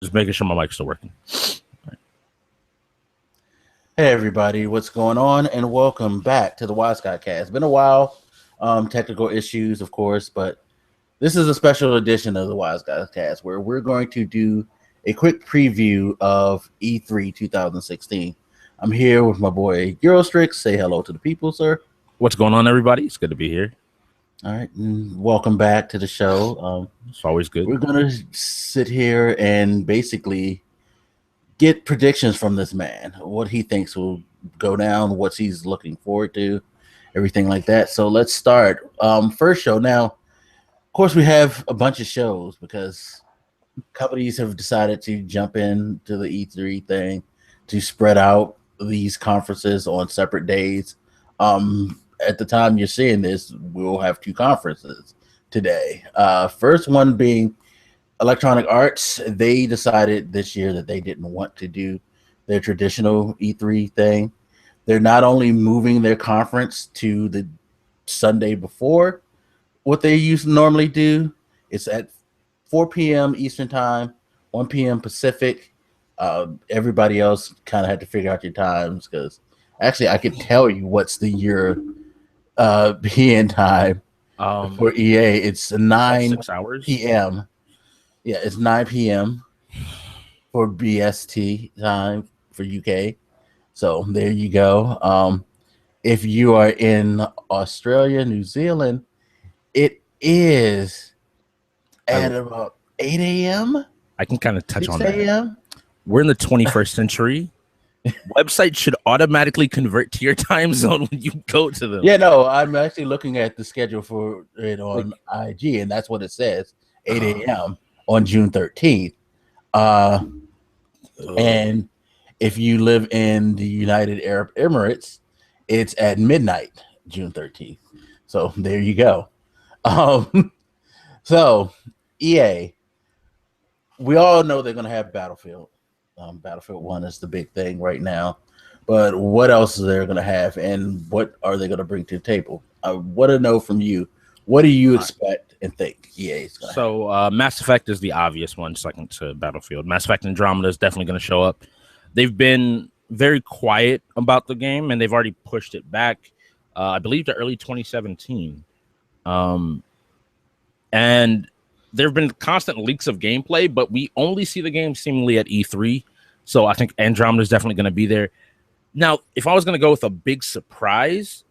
Just making sure my mic's still working. Hey everybody, what's going on? And welcome back to the WiseGuyCast. It's been a while, technical issues, of course, but this is a special edition of the WiseGuyCast where we're going to do a quick preview of E3 2016. I'm here with my boy YoruStrix. Say hello to the people, sir. What's going on, everybody? It's good to be here. All right, and welcome back to the show. It's always good. We're going to sit here and basically get predictions from this man, what he thinks will go down, what he's looking forward to, everything like that. So let's start. First show. Now, of course, we have a bunch of shows because companies have decided to jump into the E3 thing to spread out these conferences on separate days. At the time you're seeing this, we'll have two conferences today. First one being Electronic Arts. They decided this year that they didn't want to do their traditional E3 thing. They're not only moving their conference to the Sunday before what they used to normally do. It's at 4 p.m. Eastern Time, 1 p.m. Pacific. Everybody else kind of had to figure out your times because actually I could tell you what's the European time for EA. It's 9 p.m. Yeah, it's 9 p.m. for BST time for UK. So there you go. If you are in Australia, New Zealand, it is at about 8 a.m. I can kind of touch on 6 a.m. We're in the 21st century. Websites should automatically convert to your time zone when you go to them. Yeah, no, I'm actually looking at the schedule for it on IG, and that's what it says, 8 a.m. on June 13th. And if you live in the United Arab Emirates, it's at midnight, June 13th. So there you go. So EA, we all know they're going to have Battlefield. Battlefield 1 is the big thing right now. But what else is they going to have, and what are they going to bring to the table? I want to know from you, what do you expect and think EA is going to have? So Mass Effect is the obvious one, second to Battlefield. Mass Effect Andromeda is definitely going to show up. They've been very quiet about the game, and they've already pushed it back, I believe, to early 2017. And there have been constant leaks of gameplay, but we only see the game seemingly at E3. So I think Andromeda is definitely going to be there. Now, if I was going to go with a big surprise,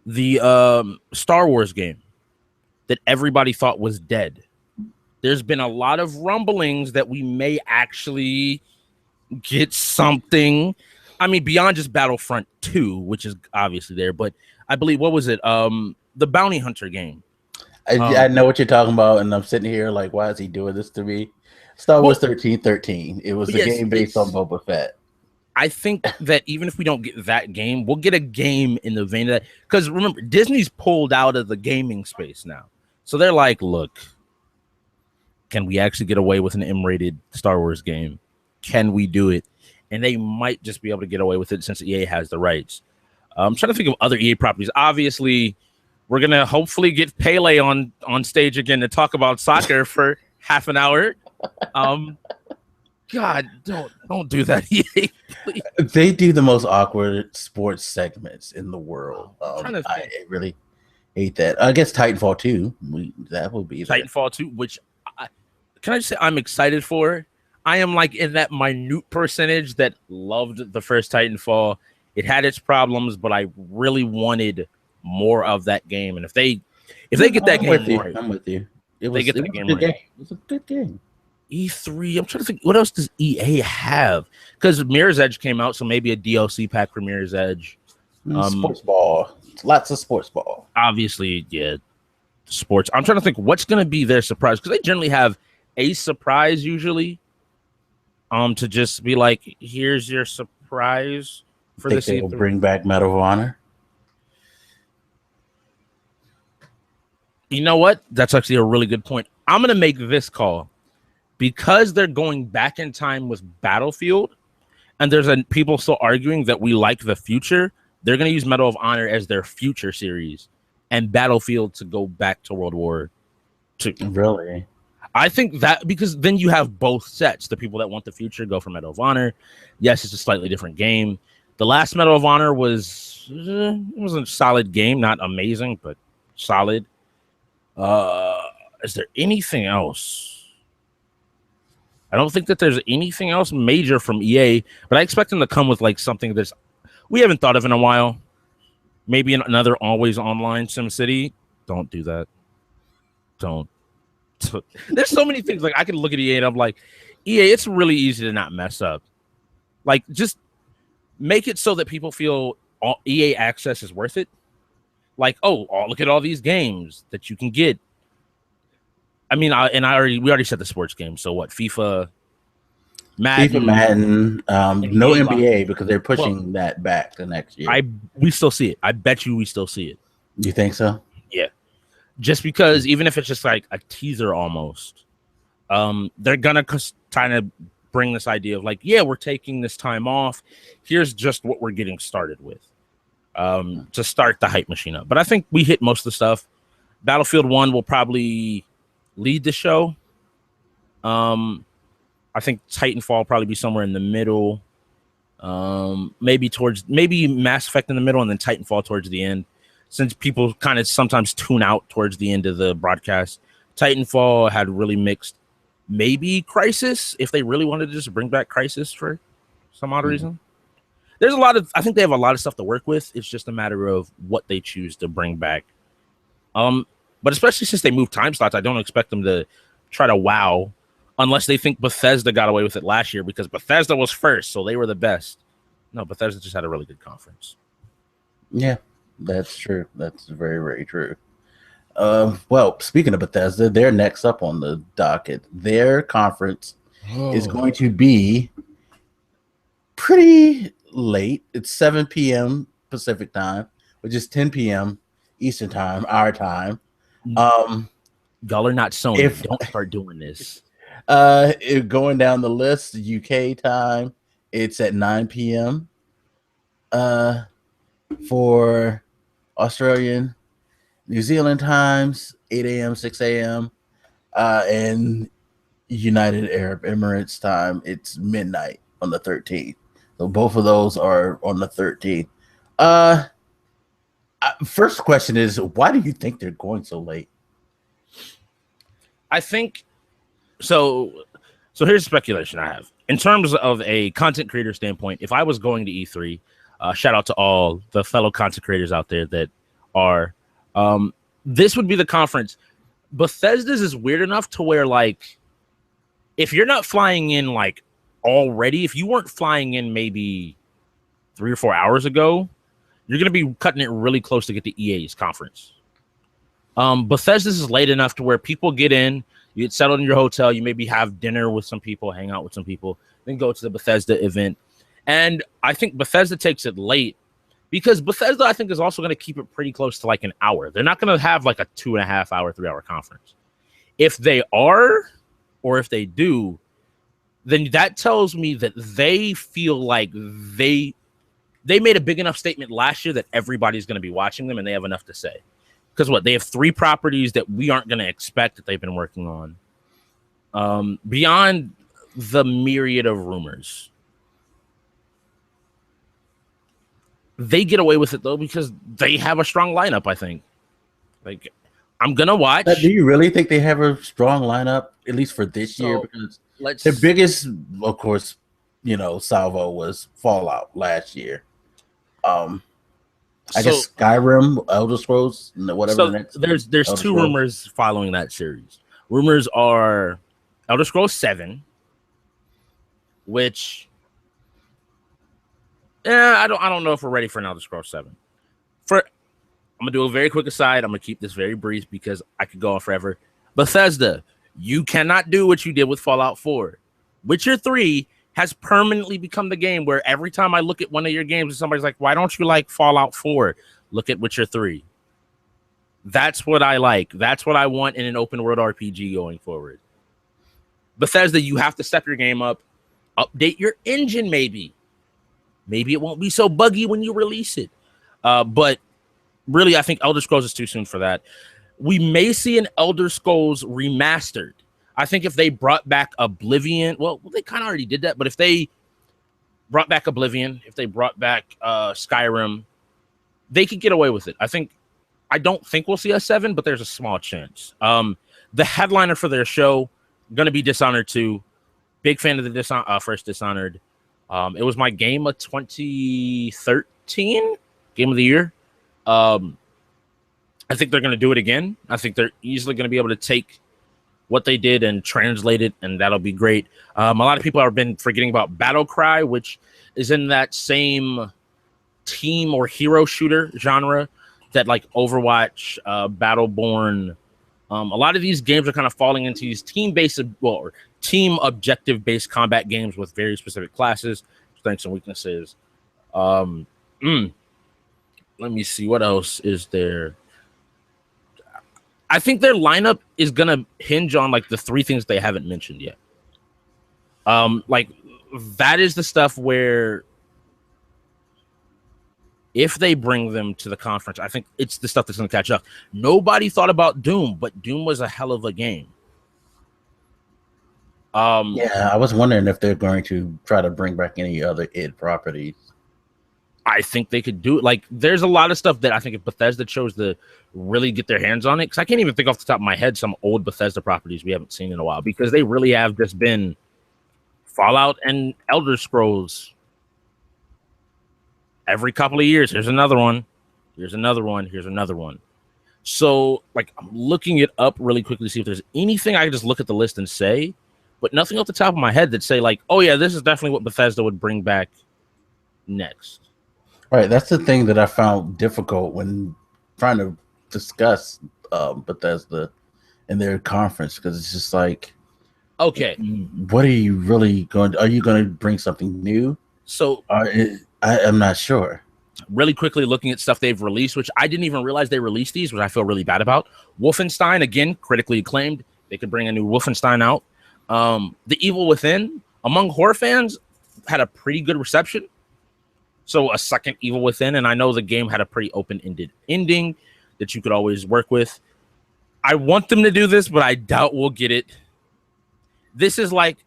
the Star Wars game that everybody thought was dead. There's been a lot of rumblings that we may actually get something. I mean, beyond just Battlefront 2, which is obviously there, but I believe, what was it? The Bounty Hunter game. I know what you're talking about, and I'm sitting here like, why is he doing this to me? Star Wars 1313. It was a game based on Boba Fett. I think that even if we don't get that game, we'll get a game in the vein of that. Because remember, Disney's pulled out of the gaming space now. So they're like, look, can we actually get away with an M-rated Star Wars game? Can we do it? And they might just be able to get away with it since EA has the rights. I'm trying to think of other EA properties. Obviously, we're going to hopefully get Pele on stage again to talk about soccer for half an hour. God, don't do that, EA, please. They do the most awkward sports segments in the world. I really hate that. I guess Titanfall 2, that will be Titanfall 2, which can I just say I'm excited for? I am like in that minute percentage that loved the first Titanfall. It had its problems, but I really wanted more of that game. And if they get that game right, I'm with you. It was a good game. It was a good game. E3, I'm trying to think, what else does EA have? Because Mirror's Edge came out, so maybe a DLC pack for Mirror's Edge. Sports ball. Lots of sports ball. Obviously, yeah, sports. I'm trying to think what's going to be their surprise, because they generally have a surprise usually. To just be like, here's your surprise for this. They will bring back Medal of Honor. You know what? That's actually a really good point. I'm going to make this call. Because they're going back in time with Battlefield, and there's people still arguing that we like the future, they're going to use Medal of Honor as their future series and Battlefield to go back to World War II. Really? I think that because then you have both sets. The people that want the future go for Medal of Honor. Yes, it's a slightly different game. The last Medal of Honor it was a solid game, not amazing, but solid. Is there anything else? I don't think that there's anything else major from EA, but I expect them to come with like something that's we haven't thought of in a while. Maybe another always online SimCity. Don't do that. Don't. There's so many things. Like I can look at EA and I'm like, EA, it's really easy to not mess up. Like just make it so that people feel EA access is worth it. Like, oh, look at all these games that you can get. I mean, we already said the sports games. So what? FIFA, Madden, no NBA because they're pushing that back to next year. We still see it. I bet you we still see it. You think so? Yeah. Just because even if it's just like a teaser almost, they're gonna kind of bring this idea of like, yeah, we're taking this time off. Here's just what we're getting started with to start the hype machine up. But I think we hit most of the stuff. Battlefield 1 will probably lead the show. I think Titanfall will probably be somewhere in the middle. Maybe Mass Effect in the middle and then Titanfall towards the end. Since people kind of sometimes tune out towards the end of the broadcast, Titanfall had really mixed. Maybe Crisis, if they really wanted to just bring back Crisis for some odd reason. There's I think they have a lot of stuff to work with. It's just a matter of what they choose to bring back. But especially since they moved time slots, I don't expect them to try to wow unless they think Bethesda got away with it last year because Bethesda was first, so they were the best. No, Bethesda just had a really good conference. Yeah, that's true. That's very, very true. Well, speaking of Bethesda, they're next up on the docket. Their conference is going to be pretty late. It's 7 p.m. Pacific time, which is 10 p.m. Eastern time, our time. Y'all are not Sony. Don't start doing this. Going down the list, UK time, it's at 9 p.m. For Australian, New Zealand times, 8 a.m., 6 a.m. And United Arab Emirates time, it's midnight on the 13th. So both of those are on the 13th. First question is, why do you think they're going so late? I think so. Here's speculation I have in terms of a content creator standpoint. If I was going to E3, shout out to all the fellow content creators out there that are. This would be the conference. Bethesda's is weird enough to where like, if you're not flying in like already, if you weren't flying in maybe 3 or 4 hours ago, you're gonna be cutting it really close to get to EA's conference. Bethesda's is late enough to where people get in, you get settled in your hotel, you maybe have dinner with some people, hang out with some people, then go to the Bethesda event. And I think Bethesda takes it late because Bethesda, I think, is also going to keep it pretty close to like an hour. They're not going to have like a 2.5 hour, 3 hour conference. If they are, or if they do, then that tells me that they feel like they made a big enough statement last year that everybody's going to be watching them and they have enough to say. Because what? They have 3 properties that we aren't going to expect that they've been working on. Beyond the myriad of rumors. They get away with it, though, because they have a strong lineup, I think. Like, I'm going to watch. Do you really think they have a strong lineup, at least for this year? Because the biggest, of course, salvo was Fallout last year. I guess Skyrim, Elder Scrolls, whatever. So the next there's 2 rumors following that series. Rumors are Elder Scrolls 7, which I don't know if we're ready for an Elder Scrolls 7. I'm gonna do a very quick aside. I'm gonna keep this very brief because I could go on forever. Bethesda, you cannot do what you did with Fallout 4. Witcher 3 has permanently become the game where every time I look at one of your games, somebody's like, why don't you like Fallout 4? Look at Witcher 3. That's what I like. That's what I want in an open world RPG going forward. Bethesda, you have to step your game up, update your engine maybe. Maybe it won't be so buggy when you release it. But really, I think Elder Scrolls is too soon for that. We may see an Elder Scrolls remastered. I think if they brought back Oblivion, well, they kind of already did that, but if they brought back Oblivion, if they brought back Skyrim, they could get away with it. I don't think we'll see a 7, but there's a small chance. The headliner for their show going to be Dishonored 2. Big fan of the first Dishonored. It was my game of 2013, game of the year. I think they're going to do it again. I think they're easily going to be able to take what they did and translate it, and that'll be great. A lot of people have been forgetting about Battle Cry, which is in that same team or hero shooter genre that like Overwatch, Battleborn. A lot of these games are kind of falling into these team-based, or team objective-based combat games with very specific classes, strengths and weaknesses. Let me see, what else is there? I think their lineup is gonna hinge on like the 3 things they haven't mentioned yet. Like that is the stuff where if they bring them to the conference, I think it's the stuff that's going to catch up. Nobody thought about Doom, but Doom was a hell of a game. Yeah, I was wondering if they're going to try to bring back any other id properties. I think they could do it. Like, there's a lot of stuff that I think if Bethesda chose to really get their hands on it, because I can't even think off the top of my head some old Bethesda properties we haven't seen in a while, because they really have just been Fallout and Elder Scrolls. Every couple of years, here's another one. Here's another one. Here's another one. So, like, I'm looking it up really quickly to see if there's anything I can just look at the list and say, but nothing off the top of my head that say, like, oh, yeah, this is definitely what Bethesda would bring back next. Right. That's the thing that I found difficult when trying to discuss Bethesda in their conference, because it's just like, okay, what are you really going to, are you going to bring something new? So, I'm not sure. Really quickly looking at stuff they've released, which I didn't even realize they released these, which I feel really bad about. Wolfenstein, again, critically acclaimed. They could bring a new Wolfenstein out. The Evil Within, among horror fans, had a pretty good reception. So a second Evil Within, and I know the game had a pretty open-ended ending that you could always work with. I want them to do this, but I doubt we'll get it. This is like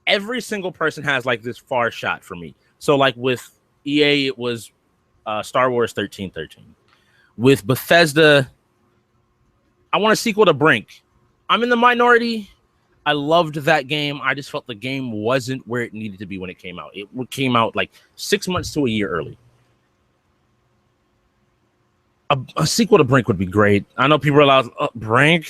every single person has like this far shot for me. So like with EA, it was Star Wars 1313. With Bethesda, I want a sequel to Brink. I'm in the minority. I loved that game. I just felt the game wasn't where it needed to be when it came out. It came out like 6 months to a year early. A sequel to Brink would be great. I know people are like, Brink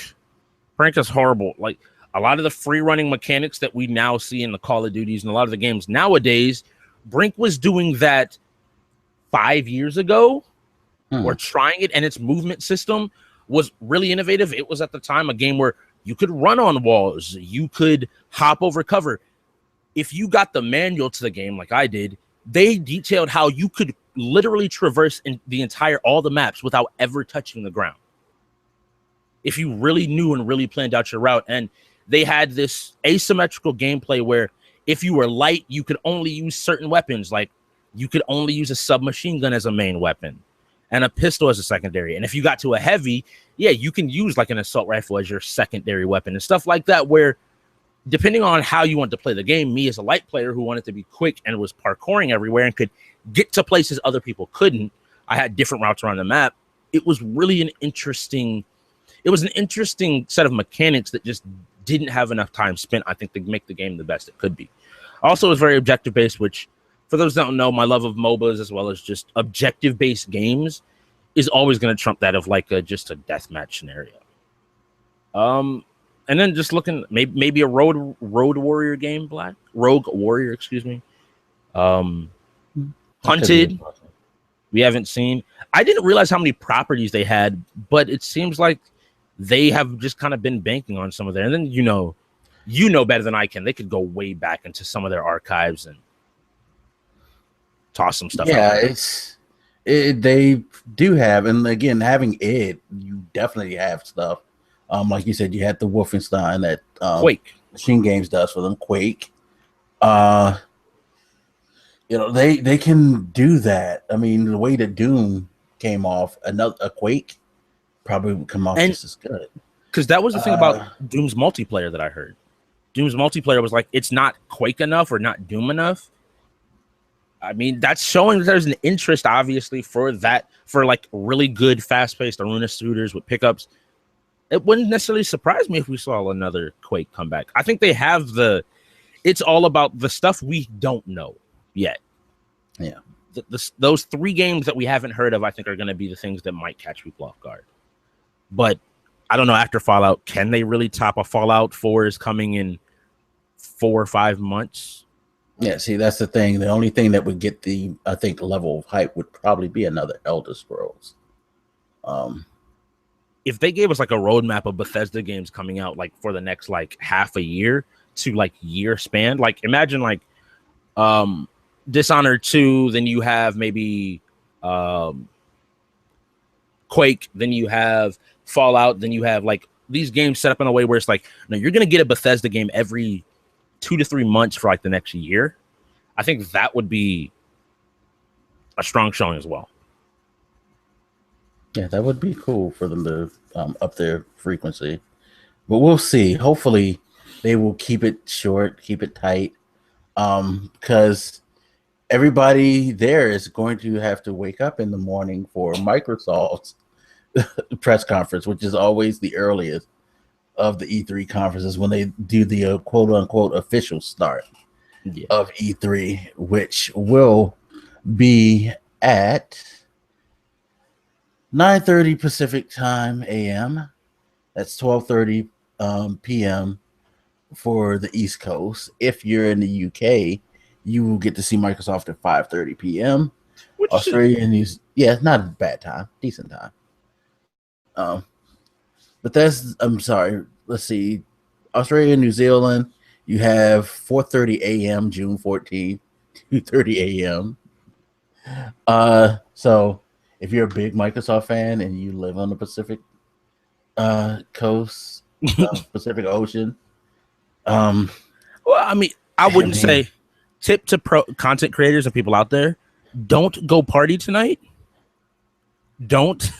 is horrible. Like a lot of the free running mechanics that we now see in the Call of Duties and a lot of the games nowadays, Brink was doing that 5 years ago, or trying it, and its movement system was really innovative. It was at the time a game where you could run on walls, you could hop over cover. If you got the manual to the game like I did, they detailed how you could literally traverse in all the maps without ever touching the ground. If you really knew and really planned out your route. And they had this asymmetrical gameplay where if you were light, you could only use certain weapons. Like you could only use a submachine gun as a main weapon and a pistol as a secondary. And if you got to a heavy, yeah, you can use like an assault rifle as your secondary weapon and stuff like that, where depending on how you want to play the game, me as a light player who wanted to be quick and was parkouring everywhere and could get to places other people couldn't, I had different routes around the map. It was really an interesting set of mechanics that just didn't have enough time spent, I think, to make the game the best it could be. Also, it's very objective-based, which, for those that don't know, my love of MOBAs as well as just objective-based games is always going to trump that of like just a deathmatch scenario. And then just looking, maybe a Road Warrior game, Rogue Warrior, excuse me. Hunted, we haven't seen. I didn't realize how many properties they had, but it seems like they have just kind of been banking on some of their. And then you know better than I can. They could go way back into some of their archives and toss some stuff. Yeah, they do have, and again, having it, you definitely have stuff. Like you said, you had the Wolfenstein that Quake Machine Games does for them. Quake, they can do that. I mean, the way that Doom came off, a Quake probably would come off just as good. because that was the thing about Doom's multiplayer that I heard. Doom's multiplayer was like, it's not Quake enough or not Doom enough. I mean, that's showing that there's an interest, obviously, for that, for like really good, fast-paced arena shooters with pickups. It wouldn't necessarily surprise me if we saw another Quake comeback. I think they have it's all about the stuff we don't know yet. Yeah. Those 3 games that we haven't heard of, I think, are going to be the things that might catch people off guard. But I don't know, after Fallout, can they really top a Fallout 4 is coming in 4 or 5 months? Yeah, see, that's the thing. The only thing that would get the level of hype would probably be another Elder Scrolls. If they gave us like a roadmap of Bethesda games coming out like for the next like half a year to like year span, like imagine like Dishonored 2, then you have maybe Quake, then you have Fallout, then you have like these games set up in a way where it's like, no, you're gonna get a Bethesda game every 2 to 3 months for like the next year. I think that would be a strong showing as well. Yeah, that would be cool for them to up their frequency, but we'll see. Hopefully, they will keep it short, keep it tight, because everybody there is going to have to wake up in the morning for Microsoft's press conference, which is always the earliest of the E3 conferences when they do the quote unquote official start of E3, which will be at 9:30 Pacific time AM. That's 12:30 PM for the East Coast. If you're in the UK, you will get to see Microsoft at 5:30 PM. Australia and it's not a bad time, decent time. But I'm sorry. Let's see. Australia and New Zealand, you have 4:30 AM June 14th, 2:30 AM. So if you're a big Microsoft fan and you live on the Pacific coast, Pacific Ocean, well, I mean, I wouldn't say tip to content creators and people out there, don't go party tonight. Don't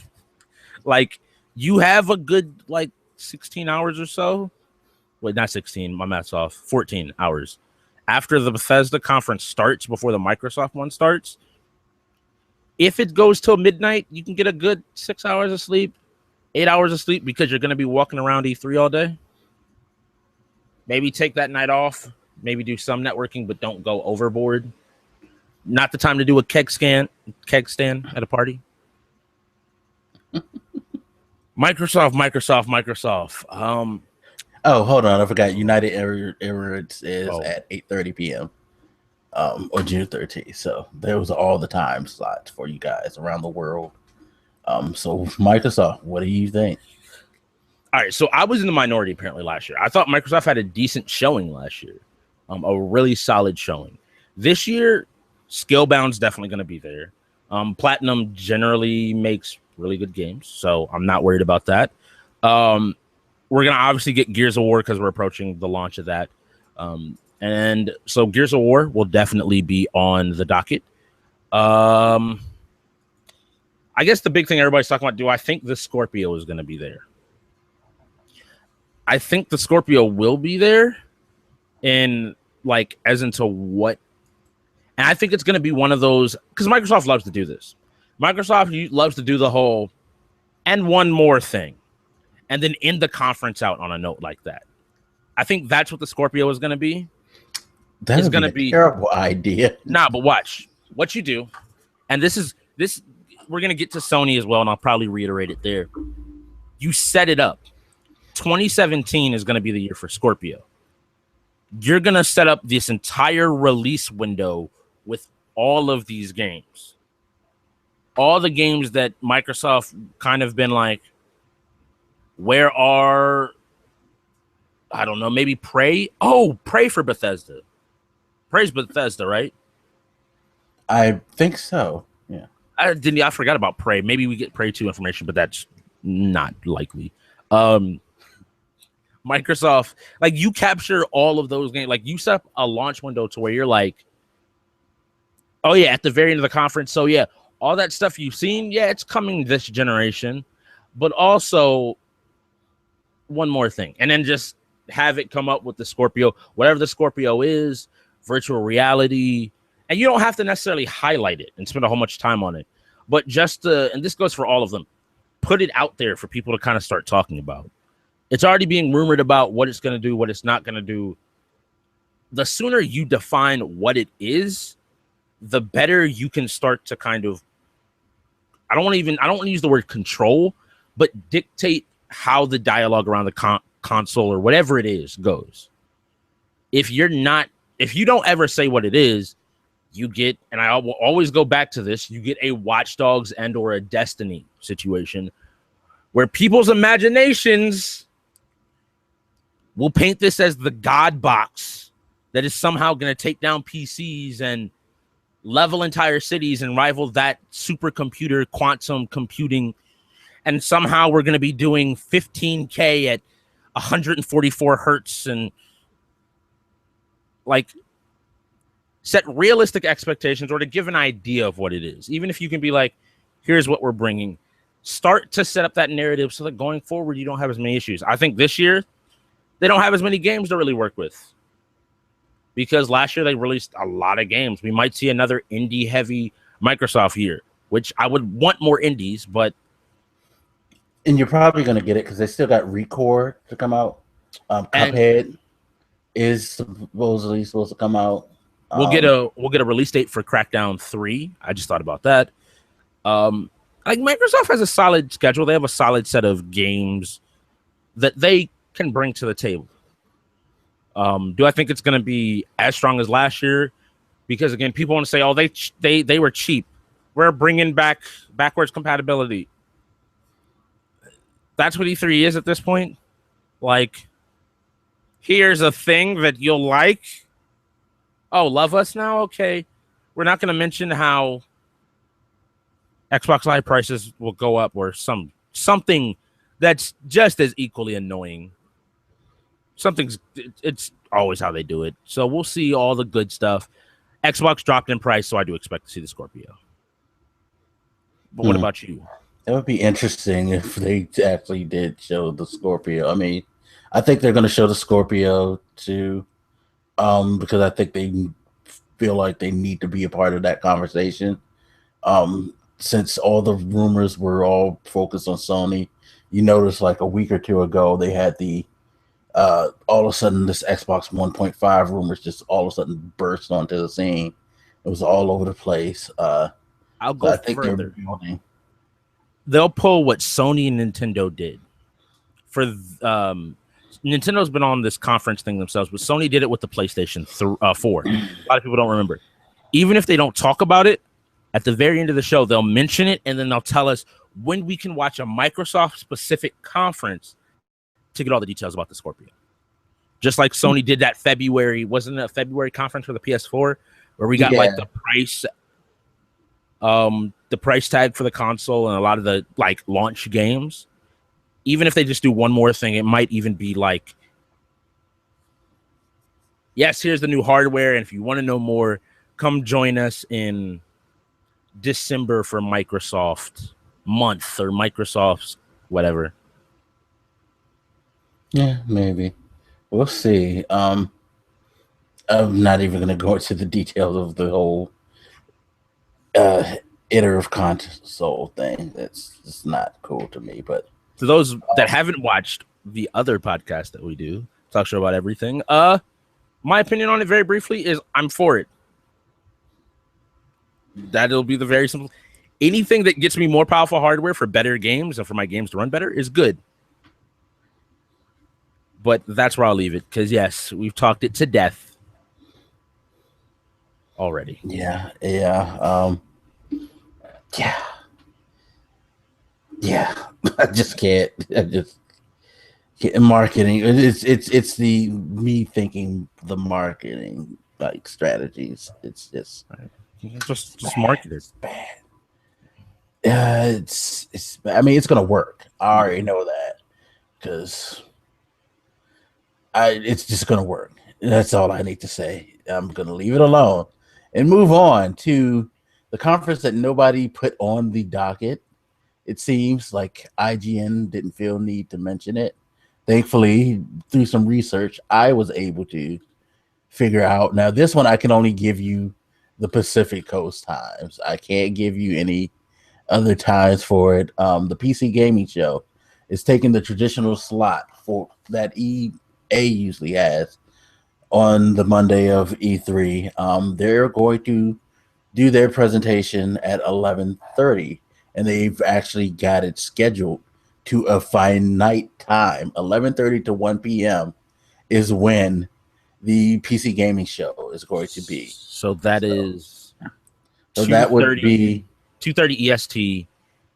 like you have a good like 16 hours or so. Wait, not 16, my math's off. 14 hours after the Bethesda conference starts, before the Microsoft one starts. If it goes till midnight, you can get a good 6 hours of sleep, 8 hours of sleep, because you're going to be walking around E3 all day. Maybe take that night off. Maybe do some networking, but don't go overboard. Not the time to do a keg stand at a party. Microsoft. Oh, hold on. I forgot. United Emirates is at 8:30 p.m. Or June 13th. So those are all the time slots for you guys around the world. So Microsoft, what do you think? All right, so I was in the minority apparently last year. I thought Microsoft had a decent showing last year, a really solid showing. This year, Scalebound's definitely going to be there. Platinum generally makes really good games, so I'm not worried about that. We're going to obviously get Gears of War because we're approaching the launch of that. And so Gears of War will definitely be on the docket. I guess the big thing everybody's talking about, do I think the Scorpio is going to be there? I think the Scorpio will be there, and like as into what, and I think it's going to be one of those, because Microsoft loves to do this. Microsoft loves to do the whole and one more thing, and then end the conference out on a note like that. I think that's what the Scorpio is going to be. That is going to be a terrible idea. Nah, but watch what you do, and this. We're going to get to Sony as well, and I'll probably reiterate it there. You set it up. 2017 is going to be the year for Scorpio. You're going to set up this entire release window with all of these games. All the games that Microsoft kind of been like, where are, I don't know, maybe Prey? Oh, Prey for Bethesda. Prey's Bethesda, right? I think so, yeah. I forgot about Prey. Maybe we get Prey 2 information, but that's not likely. Microsoft, like you capture all of those games, like you set up a launch window to where you're like, oh yeah, at the very end of the conference. So yeah, all that stuff you've seen, yeah, it's coming this generation, but also one more thing, and then just have it come up with the Scorpio, whatever the Scorpio is, virtual reality, and you don't have to necessarily highlight it and spend a whole much time on it, but just and this goes for all of them, put it out there for people to kind of start talking about. It's already being rumored about what it's going to do, what it's not going to do. The sooner you define what it is, the better you can start to kind of, I don't want to use the word control, but dictate how the dialogue around the console or whatever it is goes. If you don't ever say what it is, you get, and I will always go back to this, you get a Watch Dogs and or a Destiny situation where people's imaginations will paint this as the God box that is somehow going to take down PCs and level entire cities and rival that supercomputer quantum computing. And somehow we're going to be doing 15K at 144 hertz and like set realistic expectations or to give an idea of what it is. Even if you can be like, here's what we're bringing, start to set up that narrative so that going forward, you don't have as many issues. I think this year they don't have as many games to really work with because last year they released a lot of games. We might see another indie heavy Microsoft year, which I would want more indies, but. And you're probably going to get it because they still got Recore to come out. Cuphead is supposedly supposed to come out. We'll get a release date for Crackdown 3. I just thought about that. Like Microsoft has a solid schedule. They have a solid set of games that they can bring to the table. Do I think it's going to be as strong as last year? Because again, people want to say, "Oh, they were cheap." We're bringing back backwards compatibility. That's what E3 is at this point. Like, here's a thing that you'll like. Oh, love us now? Okay. We're not going to mention how Xbox Live prices will go up or something that's just as equally annoying. It's always how they do it. So we'll see all the good stuff. Xbox dropped in price, so I do expect to see the Scorpio. But what about you? It would be interesting if they actually did show the Scorpio. I mean, I think they're going to show the Scorpio too, because I think they feel like they need to be a part of that conversation. Since all the rumors were all focused on Sony, you notice like a week or two ago they had the all of a sudden this Xbox 1.5 rumors just all of a sudden burst onto the scene. It was all over the place. I'll go further. They'll pull what Sony and Nintendo did. For Nintendo's been on this conference thing themselves, but Sony did it with the PlayStation 4. A lot of people don't remember. Even if they don't talk about it, at the very end of the show, they'll mention it, and then they'll tell us when we can watch a Microsoft-specific conference to get all the details about the Scorpio. Just like Sony did that February, wasn't it a February conference for the PS4, where we got like the price tag for the console and a lot of the like launch games. Even if they just do one more thing, it might even be like, yes, here's the new hardware, and if you want to know more, come join us in December for Microsoft month or Microsoft's whatever. Yeah, maybe. We'll see. I'm not even going to go into the details of the whole iterative console thing. That's just not cool to me. But for those that haven't watched the other podcast that we do, talk show about everything, my opinion on it very briefly is I'm for it. That'll be the very simple. Anything that gets me more powerful hardware for better games and for my games to run better is good. But that's where I'll leave it because, yes, we've talked it to death already. Yeah. I just can't. Marketing. It's the me thinking the marketing like strategies. It's just market it. It's bad. It's. I mean, it's gonna work. I already know that because it's just gonna work. That's all I need to say. I'm gonna leave it alone and move on to the conference that nobody put on the docket. It seems like IGN didn't feel need to mention it. thankfully, through some research, I was able to figure out. Now, this one I can only give you the Pacific Coast times. I can't give you any other times for it. The PC Gaming Show is taking the traditional slot for that EA usually has on the Monday of E3. They're going to do their presentation at 11:30, and they've actually got it scheduled to a finite time. 11:30 to 1 p.m. is when the PC Gaming Show is going to be. So that is so that would be 2:30 EST,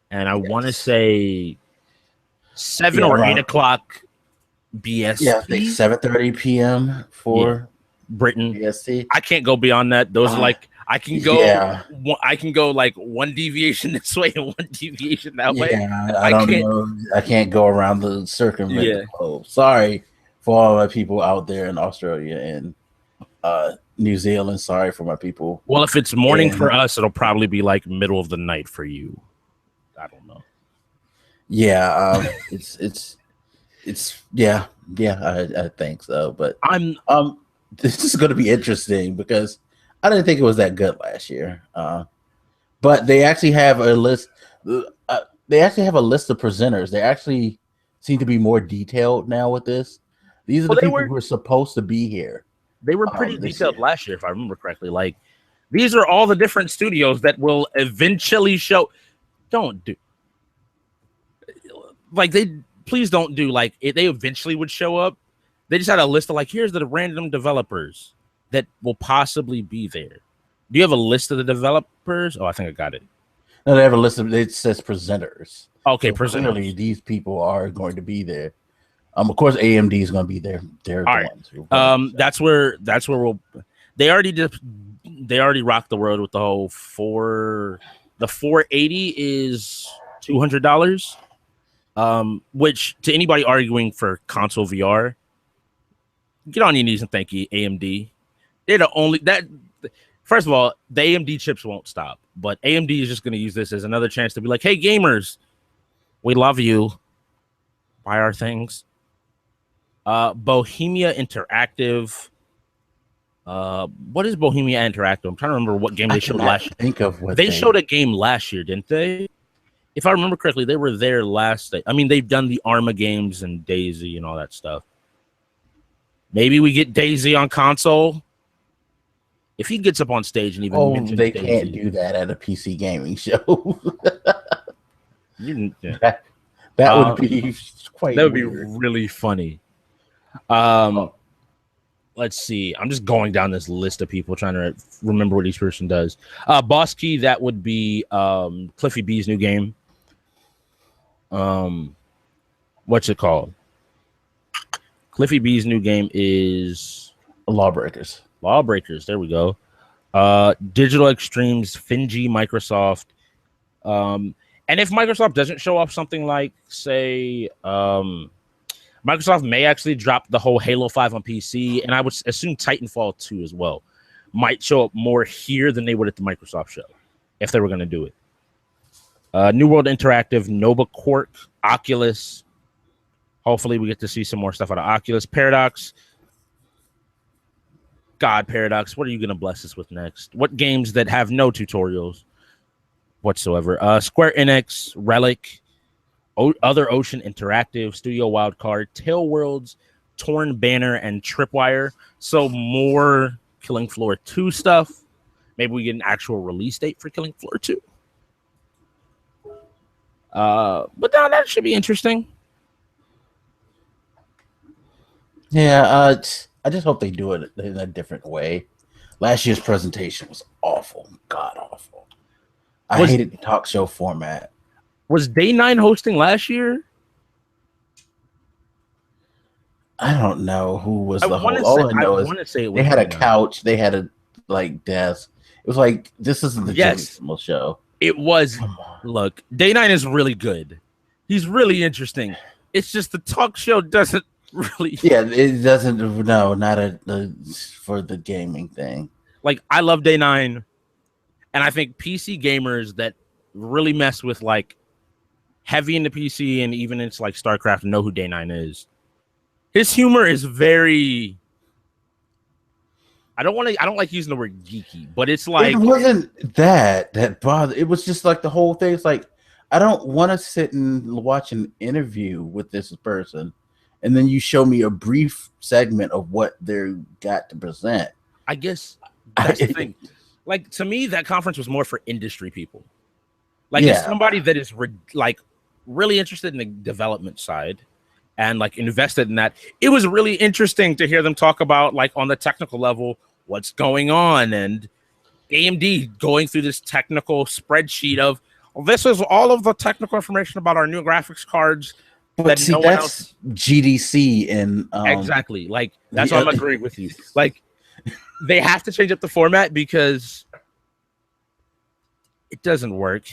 and I want to say 7 or 8 o'clock BST. Yeah, I think 7:30 p.m. for Britain. BST. I can't go beyond that. Those are like I can go. Yeah. I can go like one deviation this way and one deviation that way. Yeah, I don't know. I can't go around the circumvent the globe. Sorry for all my people out there in Australia and New Zealand. Sorry for my people. Well, if it's morning for us, it'll probably be like middle of the night for you. I don't know. Yeah, it's I think so. But this is going to be interesting because I didn't think it was that good last year. But they actually have a list. They actually have a list of presenters. They actually seem to be more detailed now with this. These are the people who are supposed to be here. They were pretty detailed last year, if I remember correctly. Like, these are all the different studios that will eventually show. Don't do like please don't do like they eventually would show up. They just had a list of like, here's the random developers that will possibly be there. Do you have a list of the developers? Oh, I think I got it. No, they have a list of it says presenters. Okay, so presenters. Clearly, these people are going to be there. Of course, AMD is going to be there. They're all right. That's where we'll. They already rocked the world with the whole The 480 is $200. Which to anybody arguing for console VR, get on your knees and thank AMD. They're the only that. First of all, the AMD chips won't stop, but AMD is just going to use this as another chance to be like, "Hey, gamers, we love you. Buy our things." Bohemia Interactive. What is Bohemia Interactive? I'm trying to remember what game they showed last year. Think of what they showed a game last year, didn't they? If I remember correctly, they were there last day. I mean, they've done the Arma games and Daisy and all that stuff. Maybe we get Daisy on console. If he gets up on stage and even mentions they Daisy, can't do that at a PC gaming show. That would be quite. That would be really funny. Let's see. I'm just going down this list of people trying to remember what each person does. Boss Key, that would be Cliffy B's new game. What's it called? Cliffy B's new game is Lawbreakers. There we go. Digital Extremes, Finji, Microsoft. And if Microsoft doesn't show off something like, say, Microsoft may actually drop the whole Halo 5 on PC, and I would assume Titanfall 2 as well might show up more here than they would at the Microsoft show if they were going to do it. New World Interactive, Nova Quark, Oculus. Hopefully we get to see some more stuff out of Oculus. Paradox. God, Paradox, what are you going to bless us with next? What games that have no tutorials whatsoever? Square Enix, Relic, Other Ocean Interactive, Studio Wildcard, Tail Worlds, Torn Banner, and Tripwire. So more Killing Floor 2 stuff. Maybe we get an actual release date for Killing Floor 2. But now that should be interesting. Yeah, I just hope they do it in a different way. Last year's presentation was awful. God awful. I hated the talk show format. Was Day 9 hosting last year? I don't know who was the host. All I know is they had a couch. They had a desk. It was like, this isn't the Jimmy Kimmel show. It was. Look, Day 9 is really good. He's really interesting. It's just the talk show doesn't really. Yeah, it doesn't. No, not for the gaming thing. Like, I love Day 9, and I think PC gamers that really mess with like heavy into PC and even into like StarCraft know who Day 9 is. His humor is very. I don't like using the word geeky, but it's like it wasn't that bothered. It was just like the whole thing. It's like I don't want to sit and watch an interview with this person, and then you show me a brief segment of what they got to present. I guess that's the thing. Like to me, that conference was more for industry people. Like as somebody that is really interested in the development side and like invested in that, it was really interesting to hear them talk about like on the technical level what's going on, and AMD going through this technical spreadsheet of this is all of the technical information about our new graphics cards. But see, that's GDC and exactly like that's what I'm agreeing with you. Like they have to change up the format because it doesn't work.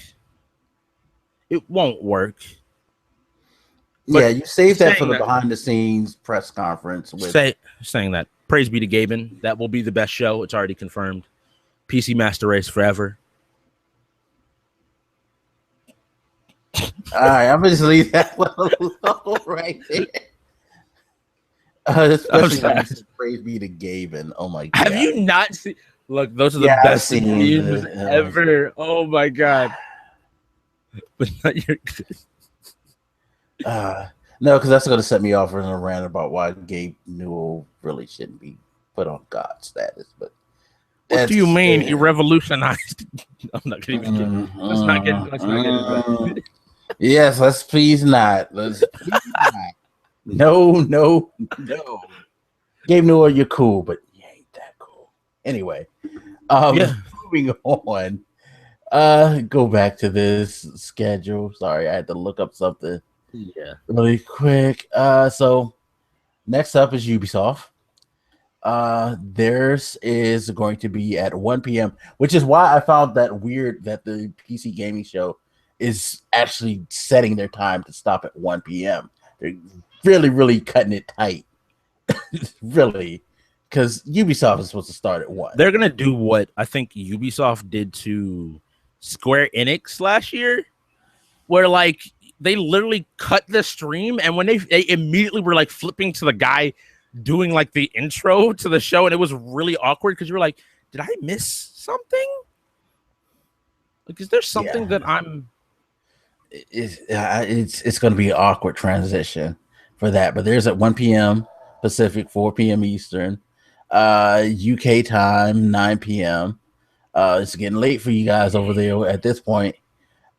It won't work. But yeah, you save that for the behind the scenes press conference. Saying that. Praise be to Gaben. That will be the best show. It's already confirmed. PC Master Race forever. All right, I'm just leave that one alone right there. Especially praise be to Gaben. Oh my god. Have you not seen? Look, those are the best memes ever. Oh my god. But not your. No, because that's going to set me off in a rant about why Gabe Newell really shouldn't be put on God status. But what do you mean he revolutionized? I'm not going to even. Let's not get into that. Yes, let's please not. Let's please not. No. Gabe Newell, you're cool, but you ain't that cool. Anyway, moving on. Go back to this schedule. Sorry, I had to look up something. Yeah, really quick. So next up is Ubisoft. Theirs is going to be at 1 p.m., which is why I found that weird that the PC gaming show is actually setting their time to stop at 1 p.m. They're really cutting it tight. Really, because Ubisoft is supposed to start at 1. They're gonna do what I think Ubisoft did to Square Enix last year, where like they literally cut the stream, and when they immediately were like flipping to the guy doing like the intro to the show, and it was really awkward because you were like, did I miss something? Like, is there something that I'm? It's going to be an awkward transition for that, but there's at 1 p.m. Pacific, 4 p.m. Eastern, UK time, 9 p.m. It's getting late for you guys over there at this point.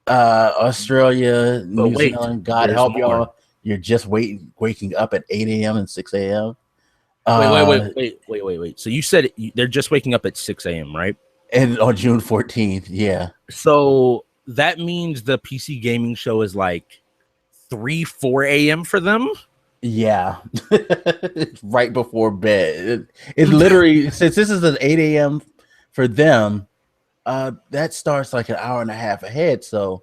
Australia, New Zealand, God help y'all. You're just waking up at 8 a.m. and 6 a.m. Wait. So you said they're just waking up at 6 a.m., right? And on June 14th, yeah. So that means the PC gaming show is like 4 a.m. for them? Yeah. It's right before bed. It literally, since this is an 8 a.m. for them, that starts like an hour and a half ahead. So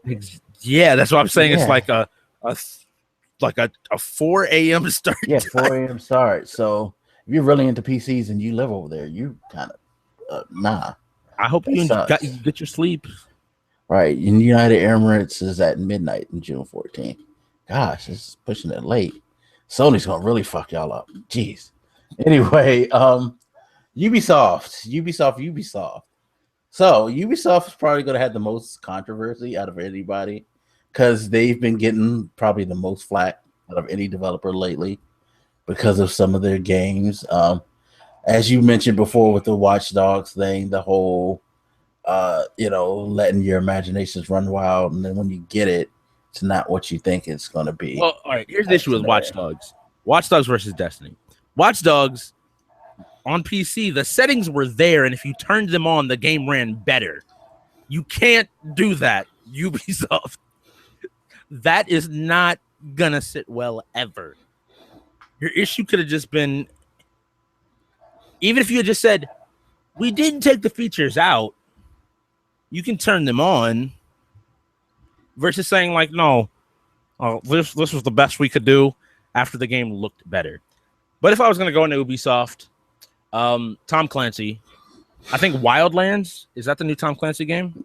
yeah, that's what I'm saying. Yeah. It's like a 4 a.m. start. Yeah, 4 a.m. start. So if you're really into PCs and you live over there, you kind of nah. I hope you get your sleep. Right. In United Emirates is at midnight on June 14th. Gosh, it's pushing it late. Sony's gonna really fuck y'all up. Jeez. Anyway, Ubisoft. So Ubisoft is probably going to have the most controversy out of anybody because they've been getting probably the most flack out of any developer lately because of some of their games. As you mentioned before with the Watch Dogs thing, the whole, letting your imaginations run wild, and then when you get it, it's not what you think it's going to be. Well, all right, here's the issue with Watch Dogs. Watch Dogs versus Destiny. Watch Dogs on PC, the settings were there, and if you turned them on, the game ran better. You can't do that, Ubisoft. That is not gonna sit well ever. Your issue could have just been, even if you had just said, we didn't take the features out, you can turn them on, versus saying like, no, this was the best we could do after the game looked better. But if I was gonna go into Ubisoft, Tom Clancy, I think Wildlands, is that the new Tom Clancy game?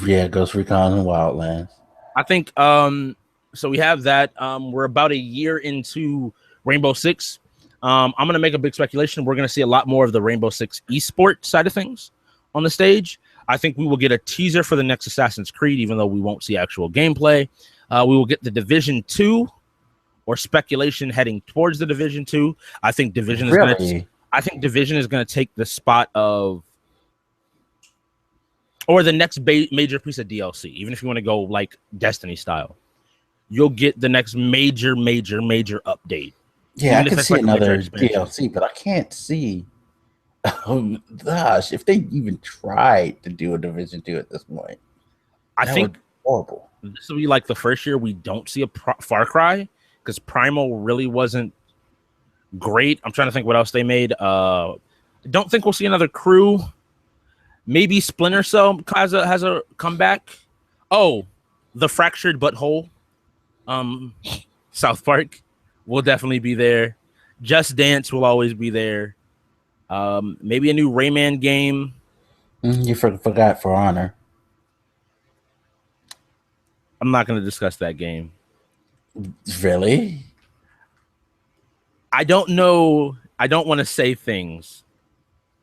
Yeah, Ghost Recon and Wildlands. I think so we have that. We're about a year into Rainbow Six. I'm going to make a big speculation. We're going to see a lot more of the Rainbow Six esports side of things on the stage. I think we will get a teaser for the next Assassin's Creed, even though we won't see actual gameplay. We will get the Division 2 or speculation heading towards the Division 2. I think Division is going to take the spot of or the next major piece of DLC, even if you want to go like Destiny style. You'll get the next major update. Yeah, I can see another DLC, but I can't see. Oh gosh, if they even tried to do a Division 2 at this point, I think horrible. This will be like the first year we don't see a Far Cry because Primal really wasn't great. I'm trying to think what else they made. Don't think we'll see another Crew. Maybe Splinter Cell has a comeback. Oh, the Fractured Butthole. South Park will definitely be there. Just Dance will always be there. Maybe a new Rayman game. You forgot For Honor. I'm not going to discuss that game. Really? I don't know. I don't want to say things.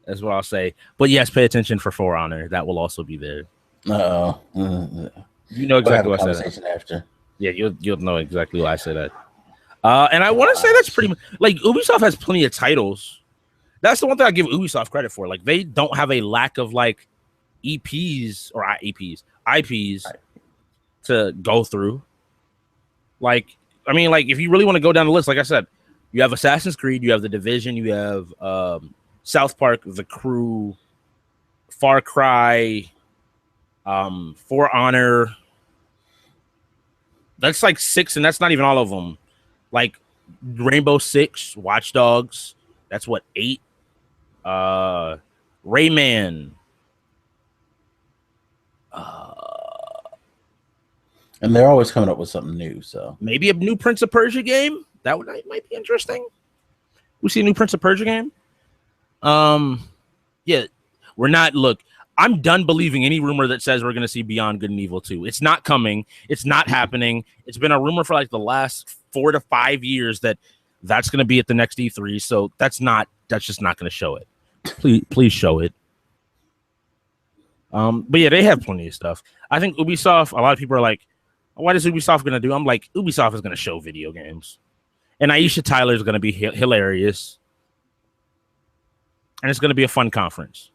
That's what I'll say. But yes, pay attention for Honor. That will also be there. Oh, you know exactly what I said. After. Yeah, you'll know exactly why I say that. And I want to say that's pretty much like Ubisoft has plenty of titles. That's the one thing I give Ubisoft credit for. Like they don't have a lack of like IPs to go through. Like, I mean, like if you really want to go down the list, like I said, you have Assassin's Creed, you have The Division, you have South Park, The Crew, Far Cry, For Honor. That's like 6, and that's not even all of them. Like Rainbow Six, Watch Dogs. That's what 8. Rayman. And they're always coming up with something new. So maybe a new Prince of Persia game might be interesting. We see a new Prince of Persia game. Yeah, we're not. Look, I'm done believing any rumor that says we're going to see Beyond Good and Evil 2. It's not coming. It's not happening. It's been a rumor for like the last 4 to 5 years that's going to be at the next E3. So that's just not going to show it. Please show it. But yeah, they have plenty of stuff. I think Ubisoft, a lot of people are like, what is Ubisoft going to do? I'm like, Ubisoft is going to show video games. And Aisha Tyler is going to be hilarious. And it's going to be a fun conference.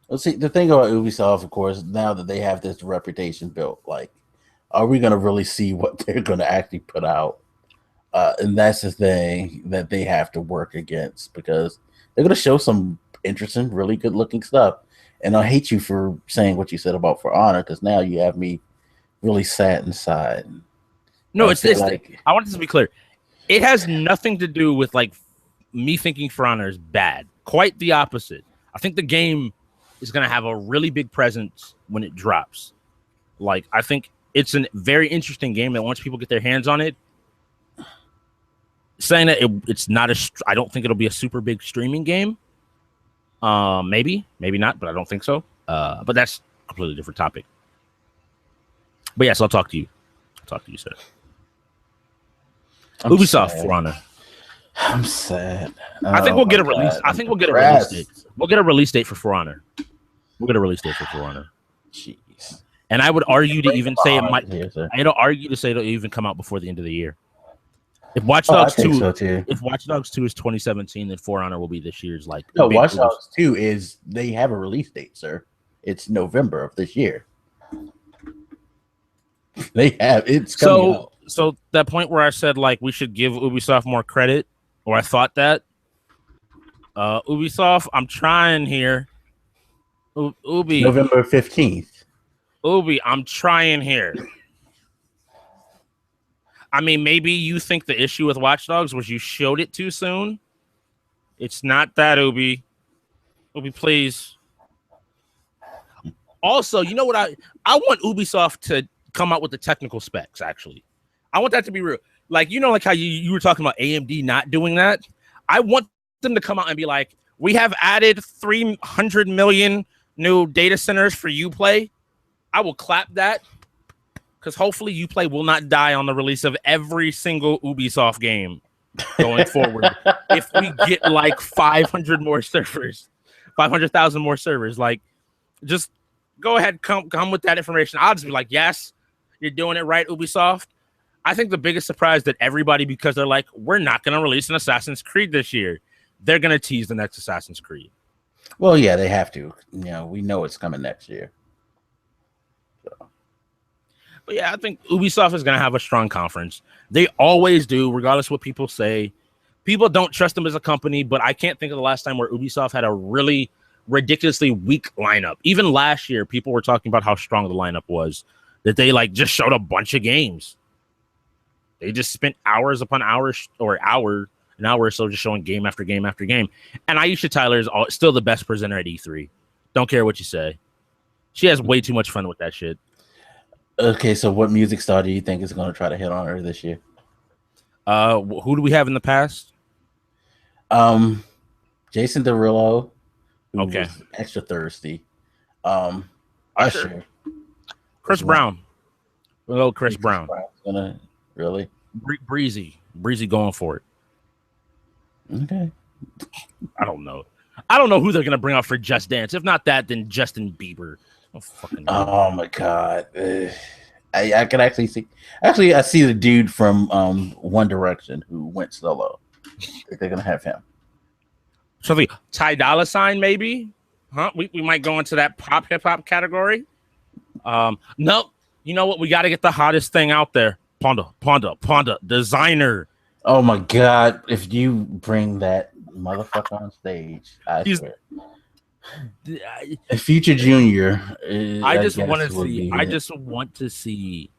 Well, see, the thing about Ubisoft, of course, now that they have this reputation built, like, are we going to really see what they're going to actually put out? And that's the thing that they have to work against, because they're going to show some interesting, really good-looking stuff. And I hate you for saying what you said about For Honor, because now you have me really sad inside. No, it's this. Like, I want this to be clear. It has nothing to do with like me thinking For Honor is bad. Quite the opposite. I think the game is going to have a really big presence when it drops. Like, I think it's a very interesting game that once people get their hands on it, saying that it's not I don't think it'll be a super big streaming game. Maybe not, but I don't think so. But that's a completely different topic. But yes, I'll talk to you. Sir. Ubisoft sad. For Honor. I'm sad. I think we'll get a release. I think we'll get a release date. We'll get a release date for For Honor. We'll get a release date for For Honor. Jeez. And I would argue to even say it might. I'd argue to say it'll even come out before the end of the year. If Watch Dogs 2, if Watch Dogs 2 is 2017, then For Honor will be this year's like. No, Watch Dogs 2 is they have a release date, sir. It's November of this year. They have it's coming out. So that point where I said like we should give Ubisoft more credit, or I thought that. Ubisoft, I'm trying here. Ubi, November 15th. Ubi, I'm trying here. I mean, maybe you think the issue with Watch Dogs was you showed it too soon. It's not that, Ubi. Ubi, please. Also, you know what? I want Ubisoft to come out with the technical specs, actually. I want that to be real. Like, you know, like how you were talking about AMD not doing that? I want them to come out and be like, we have added 300 million new data centers for Uplay. I will clap that. Because hopefully Uplay will not die on the release of every single Ubisoft game. going forward. If we get like 500 more servers, 500,000 more servers, like just go ahead, come with that information. I'll just be like, yes, you're doing it right, Ubisoft. I think the biggest surprise that everybody, because they're like, we're not going to release an Assassin's Creed this year. They're going to tease the next Assassin's Creed. Well, yeah, they have to. We know it's coming next year. So. But yeah, I think Ubisoft is going to have a strong conference. They always do, regardless of what people say. People don't trust them as a company, but I can't think of the last time where Ubisoft had a really ridiculously weak lineup. Even last year, people were talking about how strong the lineup was, that they like just showed a bunch of games. They just spent hours upon hours, or an hour or so just showing game after game after game. And Aisha Tyler is still the best presenter at E3. Don't care what you say. She has way too much fun with that shit. Okay, so what music star do you think is going to try to hit on her this year? Who do we have in the past? Jason Derulo. Okay. Was extra thirsty. Usher. Chris Brown. Hello, Chris Brown. Gonna really breezy going for it. Okay. I don't know who they're gonna bring out for Just Dance. If not that, then Justin Bieber. Oh my god. I can actually see. Actually, I see the dude from One Direction who went solo. They're gonna have him. Something Ty Dolla $ign, maybe? Huh? We might go into that pop hip hop category. No, you know what? We got to get the hottest thing out there. Ponda, designer. Oh my god! If you bring that motherfucker on stage, I swear. A Future Junior. I just want to see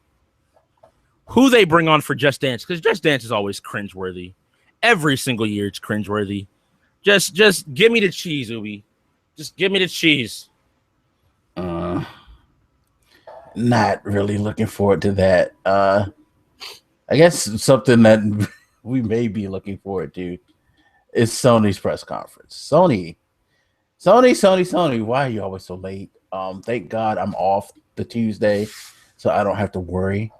who they bring on for Just Dance, because Just Dance is always cringeworthy. Every single year, it's cringeworthy. Just give me the cheese, Ubi. Just give me the cheese. Not really looking forward to that. I guess something that we may be looking forward to is Sony's press conference. Sony. Why are you always so late? Thank God I'm off the Tuesday, so I don't have to worry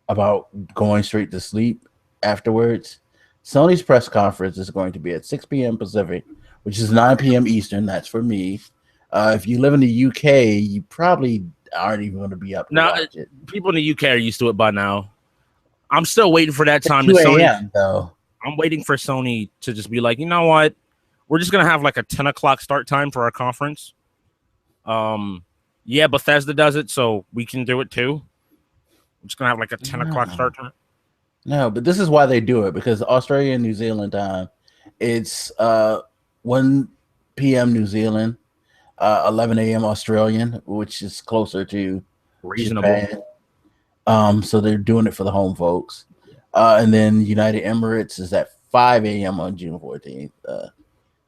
about going straight to sleep afterwards. Sony's press conference is going to be at 6 p.m. Pacific, which is 9 p.m. Eastern. That's for me. If you live in the UK, you probably aren't even going to be up to watch it. People in the UK are used to it by now. I'm still waiting for that time. 2 a.m. though. I'm waiting for Sony to just be like, you know what? We're just going to have like a 10 o'clock start time for our conference. Yeah, Bethesda does it, so we can do it too. We're just going to have like a 10 o'clock start time. No, but this is why they do it, because Australia and New Zealand time, it's 1 p.m. New Zealand, 11 a.m. Australian, which is closer to reasonable. Japan. So they're doing it for the home folks. And then United Emirates is at 5 a.m. on June 14th.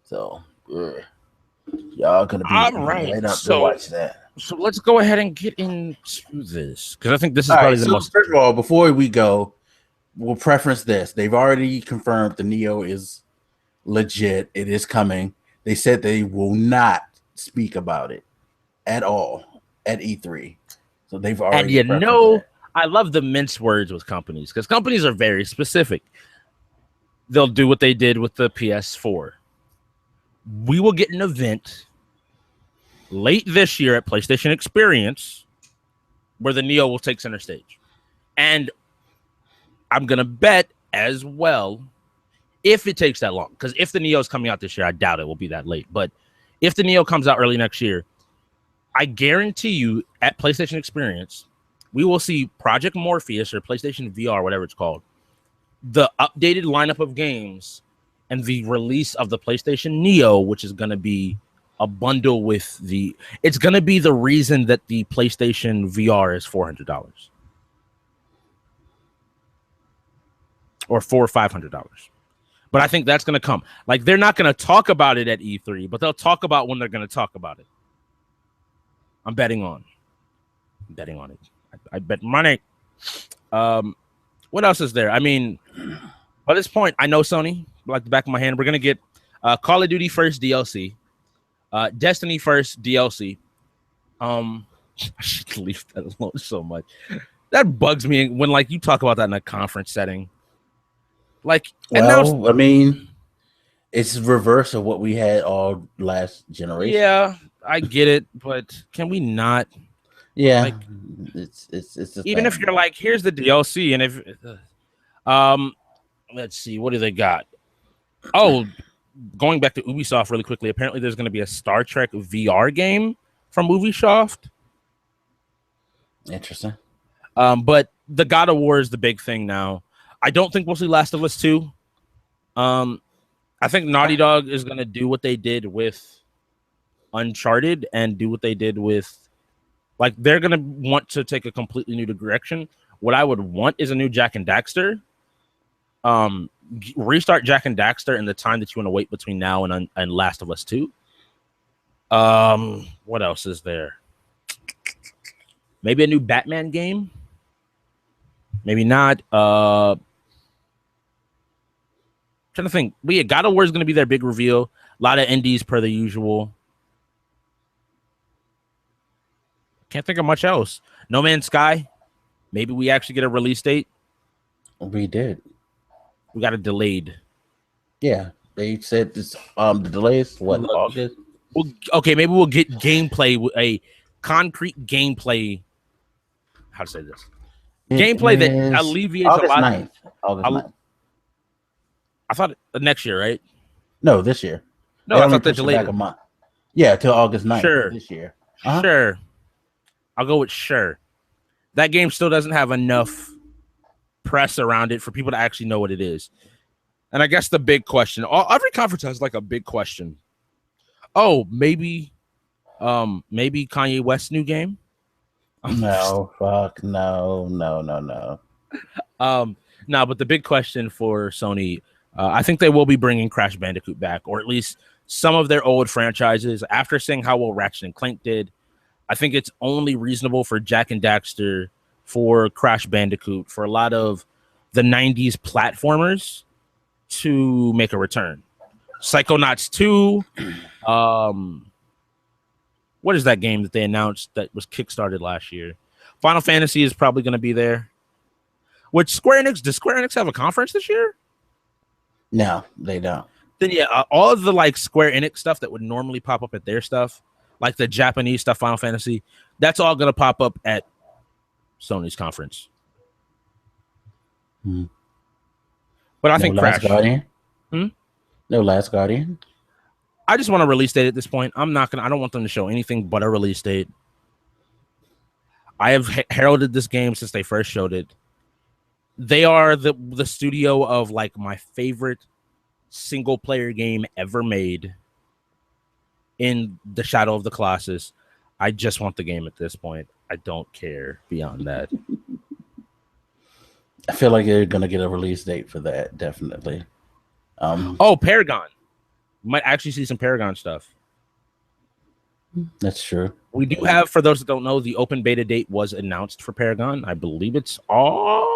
So y'all gonna be right up to watch that. So let's go ahead and get into this, because I think this is probably the most. First of all, before we go, we'll preference this. They've already confirmed the Neo is legit. It is coming. They said they will not speak about it at all at E3. So they've already. And I love the mince words with companies, because companies are very specific. They'll do what they did with the PS4. We will get an event late this year at PlayStation Experience where the Neo will take center stage. And I'm going to bet as well, if it takes that long, because if the Neo is coming out this year, I doubt it will be that late. But if the Neo comes out early next year, I guarantee you at PlayStation Experience, we will see Project Morpheus or PlayStation VR, whatever it's called, the updated lineup of games, and the release of the PlayStation Neo, which is going to be a bundle with it's going to be the reason that the PlayStation VR is $400 or $400 or $500. But I think that's going to come. Like, they're not going to talk about it at E3, but they'll talk about when they're going to talk about it. I'm betting on it. I bet money. What else is there? I mean, by this point, I know Sony, like the back of my hand. We're going to get Call of Duty first DLC, Destiny first DLC. I should leave that alone so much. That bugs me when, like, you talk about that in a conference setting. Like, and now, Well, I mean, it's reverse of what we had all last generation. yeah, I get it, but can we not Yeah, like, it's a even if thing. you're like, here's the DLC, and if um, let's see, what do they got? Oh, going back to Ubisoft really quickly. Apparently, there's going to be a Star Trek VR game from Ubisoft. Interesting. But the God of War is the big thing now. I don't think we'll see Last of Us 2. I think Naughty Dog is going to do what they did with Uncharted and do what they did with, like, they're going to want to take a completely new direction. What I would want is a new Jack and Daxter. Restart Jack and Daxter in the time that you want to wait between now and Last of Us 2. What else is there? Maybe a new Batman game. Maybe not. Trying to think. But yeah, God of War is going to be their big reveal. A lot of indies per the usual. Can't think of much else. No Man's Sky. Maybe we actually get a release date. We did. We got it delayed. Yeah, they said this. The delay is what, Look, August? okay, maybe we'll get gameplay, a concrete gameplay. How to say this? It Gameplay that is alleviates August a lot. 9th. August 9th. I thought next year, right? No, this year. No, They I only thought they pushed it delayed back it. a month. Yeah, till August 9th Sure. this year. Sure. I'll go with sure. That game still doesn't have enough press around it for people to actually know what it is. And I guess the big question, every conference has like a big question. Oh, maybe Kanye West's new game. No, fuck, no. No, but the big question for Sony, I think they will be bringing Crash Bandicoot back, or at least some of their old franchises. After seeing how well Ratchet and Clank did, I think it's only reasonable for Jack and Daxter, for Crash Bandicoot, for a lot of the 90s platformers to make a return. Psychonauts 2, what is that game that they announced that was kickstarted last year? Final Fantasy is probably going to be there. Which does Square Enix have a conference this year? No, they don't. Then yeah, all of the like Square Enix stuff that would normally pop up at their stuff, like the Japanese stuff, Final Fantasy, that's all going to pop up at Sony's conference. But I think Last Crash. Guardian. No Last Guardian. I just want a release date at this point. I don't want them to show anything but a release date. I have heralded this game since they first showed it. They are the studio of like my favorite single player game ever made, in the Shadow of the Colossus. I just want the game at this point. I don't care beyond that. I feel like they're gonna get a release date for that, definitely. Paragon. You might actually see some Paragon stuff. That's true. We do have, for those that don't know, the open beta date was announced for Paragon. I believe it's August.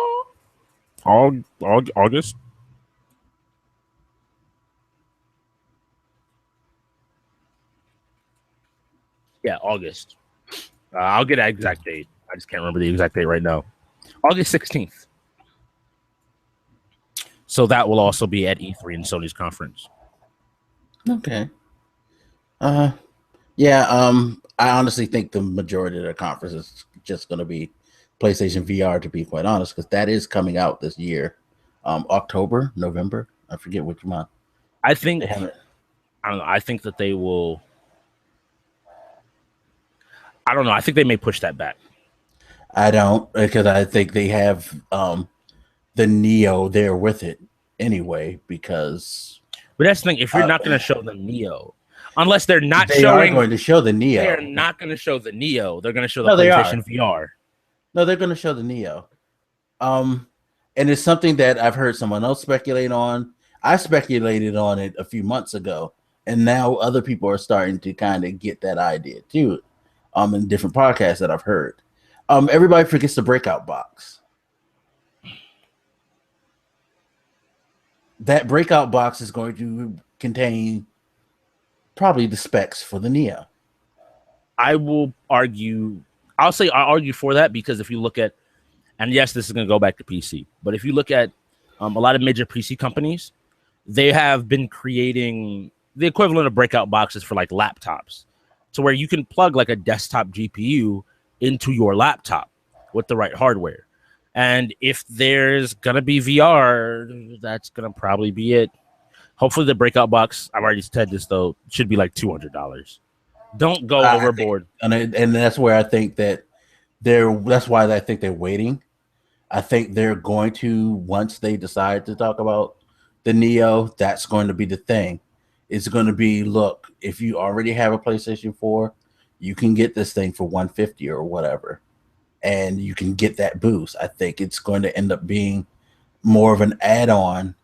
Yeah, August. I'll get an exact date. I just can't remember the exact date right now. August 16th. So that will also be at E3 and Sony's conference. Okay. I honestly think the majority of the conference is just going to be PlayStation VR, to be quite honest, because that is coming out this year. October, November. I forget which month. I think I don't know. I think that they will. I don't know. I think they may push that back. I don't, because I think they have the Neo there with it anyway, because. But that's the thing. If you're not going to show the Neo, unless they're not they showing, are going to show the Neo. They're not going to show the Neo. They're going to show the PlayStation VR. No, they're going to show the Neo. And it's something that I've heard someone else speculate on. I speculated on it a few months ago, and now other people are starting to kind of get that idea too. In different podcasts that I've heard. Everybody forgets the breakout box. That breakout box is going to contain probably the specs for the Neo. I'll argue for that, because if you look at, and yes, this is going to go back to PC, but if you look at A lot of major PC companies, they have been creating the equivalent of breakout boxes for like laptops, to where you can plug like a desktop GPU into your laptop with the right hardware. And if there's gonna be VR, that's gonna probably be it. Hopefully the breakout box, I've already said this though, should be like $200. Don't go overboard. And that's where I think that that's why I think they're waiting. I think they're going to, once they decide to talk about the Neo, that's going to be the thing. It's going to be, look, if you already have a PlayStation 4, you can get this thing for $150 or whatever, and you can get that boost. I think it's going to end up being more of an add-on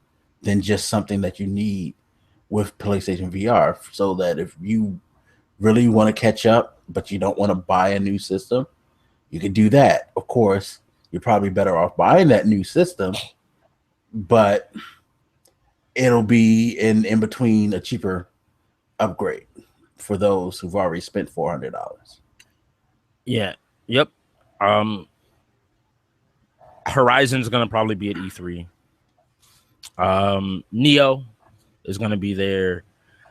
than just something that you need with PlayStation VR, so that if you really want to catch up, but you don't want to buy a new system, you can do that. Of course, you're probably better off buying that new system, but it'll be in between a cheaper upgrade for those who've already spent $400. Yeah. Yep. Horizon's gonna probably be at E3. Neo is gonna be there.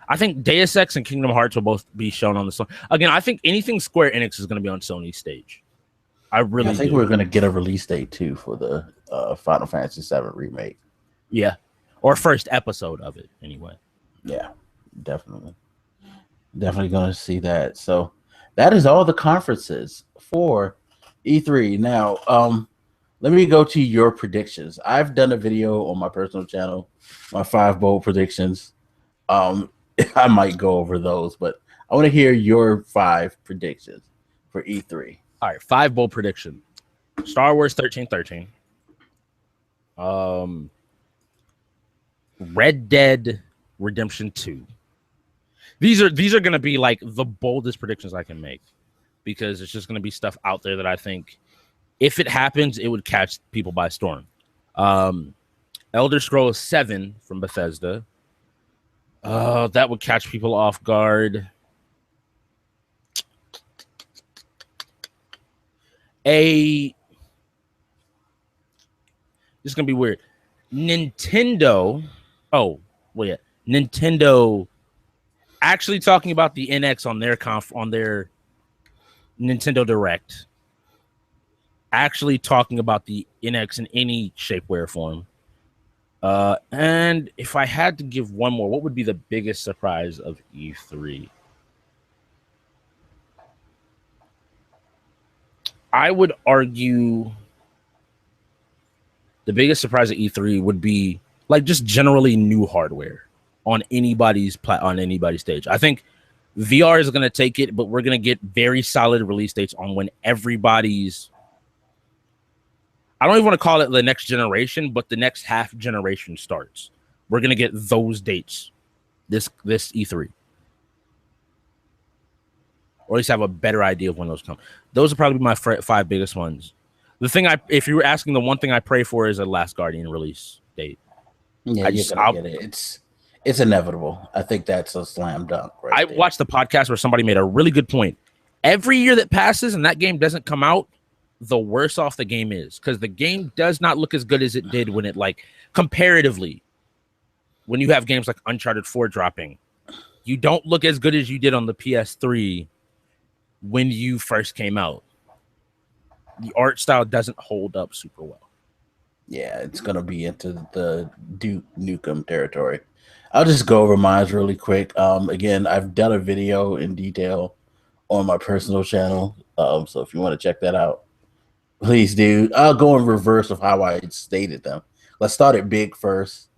I think Deus Ex and Kingdom Hearts will both be shown on the Sony. Again, I think anything Square Enix is gonna be on Sony's stage. I think we're gonna get a release date too for the Final Fantasy VII remake. Yeah, or first episode of it anyway. Yeah, definitely gonna see that. So that is all the conferences for E3. Now, let me go to your predictions. I've done a video on my personal channel, my 5 bold predictions. I might go over those, but I want to hear your 5 predictions for E3. All right, 5 bold prediction. Star Wars 1313. Red Dead Redemption 2. These are going to be like the boldest predictions I can make, because it's just going to be stuff out there that I think if it happens, it would catch people by storm. Elder Scrolls 7 from Bethesda. That would catch people off guard. It's gonna be weird. Nintendo. Oh, well, yeah. Nintendo actually talking about the NX on their Nintendo Direct. Actually talking about the NX in any shape, way, or form. And if I had to give one more, what would be the biggest surprise of E3? I would argue the biggest surprise at E3 would be like just generally new hardware on anybody's stage. I think VR is going to take it, but we're going to get very solid release dates on when everybody's, I don't even want to call it the next generation, but the next half generation starts. We're going to get those dates this E3. Or at least have a better idea of when those come. Those are probably my 5 biggest ones. The thing if you were asking, the one thing I pray for is a Last Guardian release date. Yeah, you're gonna get it. It's inevitable. I think that's a slam dunk. I watched the podcast where somebody made a really good point. Every year that passes and that game doesn't come out, the worse off the game is, because the game does not look as good as it did when it, like, comparatively, when you have games like Uncharted 4 dropping, you don't look as good as you did on the PS3 when you first came out. The art style doesn't hold up super well. Yeah, it's going to be into the Duke Nukem territory. I'll just go over mine really quick. Again, I've done a video in detail on my personal channel. So if you want to check that out, please do. I'll go in reverse of how I stated them. Let's start it big first,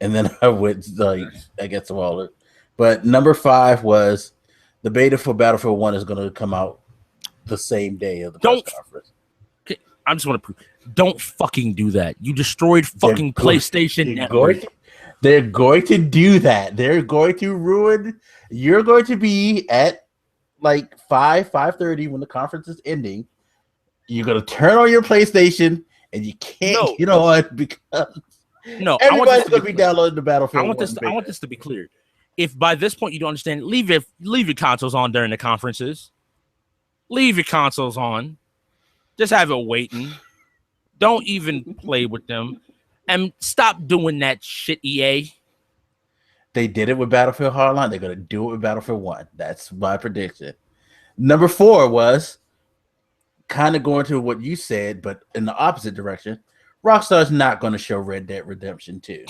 and then I would, like, I get smaller. But number 5 was the beta for Battlefield 1 is going to come out the same day of the press conference. I just want to prove, don't fucking do that. You destroyed fucking PlayStation Network. They're going to do that. They're going to ruin. You're going to be at like 5:30 when the conference is ending. You're going to turn on your PlayStation and you can't get on because everybody's going to be downloading the Battlefield. I want this to be clear. If by this point you don't understand, leave your consoles on during the conferences. Leave your consoles on. Just have it waiting. Don't even play with them. And stop doing that shit, EA. They did it with Battlefield Hardline. They're going to do it with Battlefield 1. That's my prediction. Number 4 was kind of going to what you said, but in the opposite direction. Rockstar's not going to show Red Dead Redemption 2.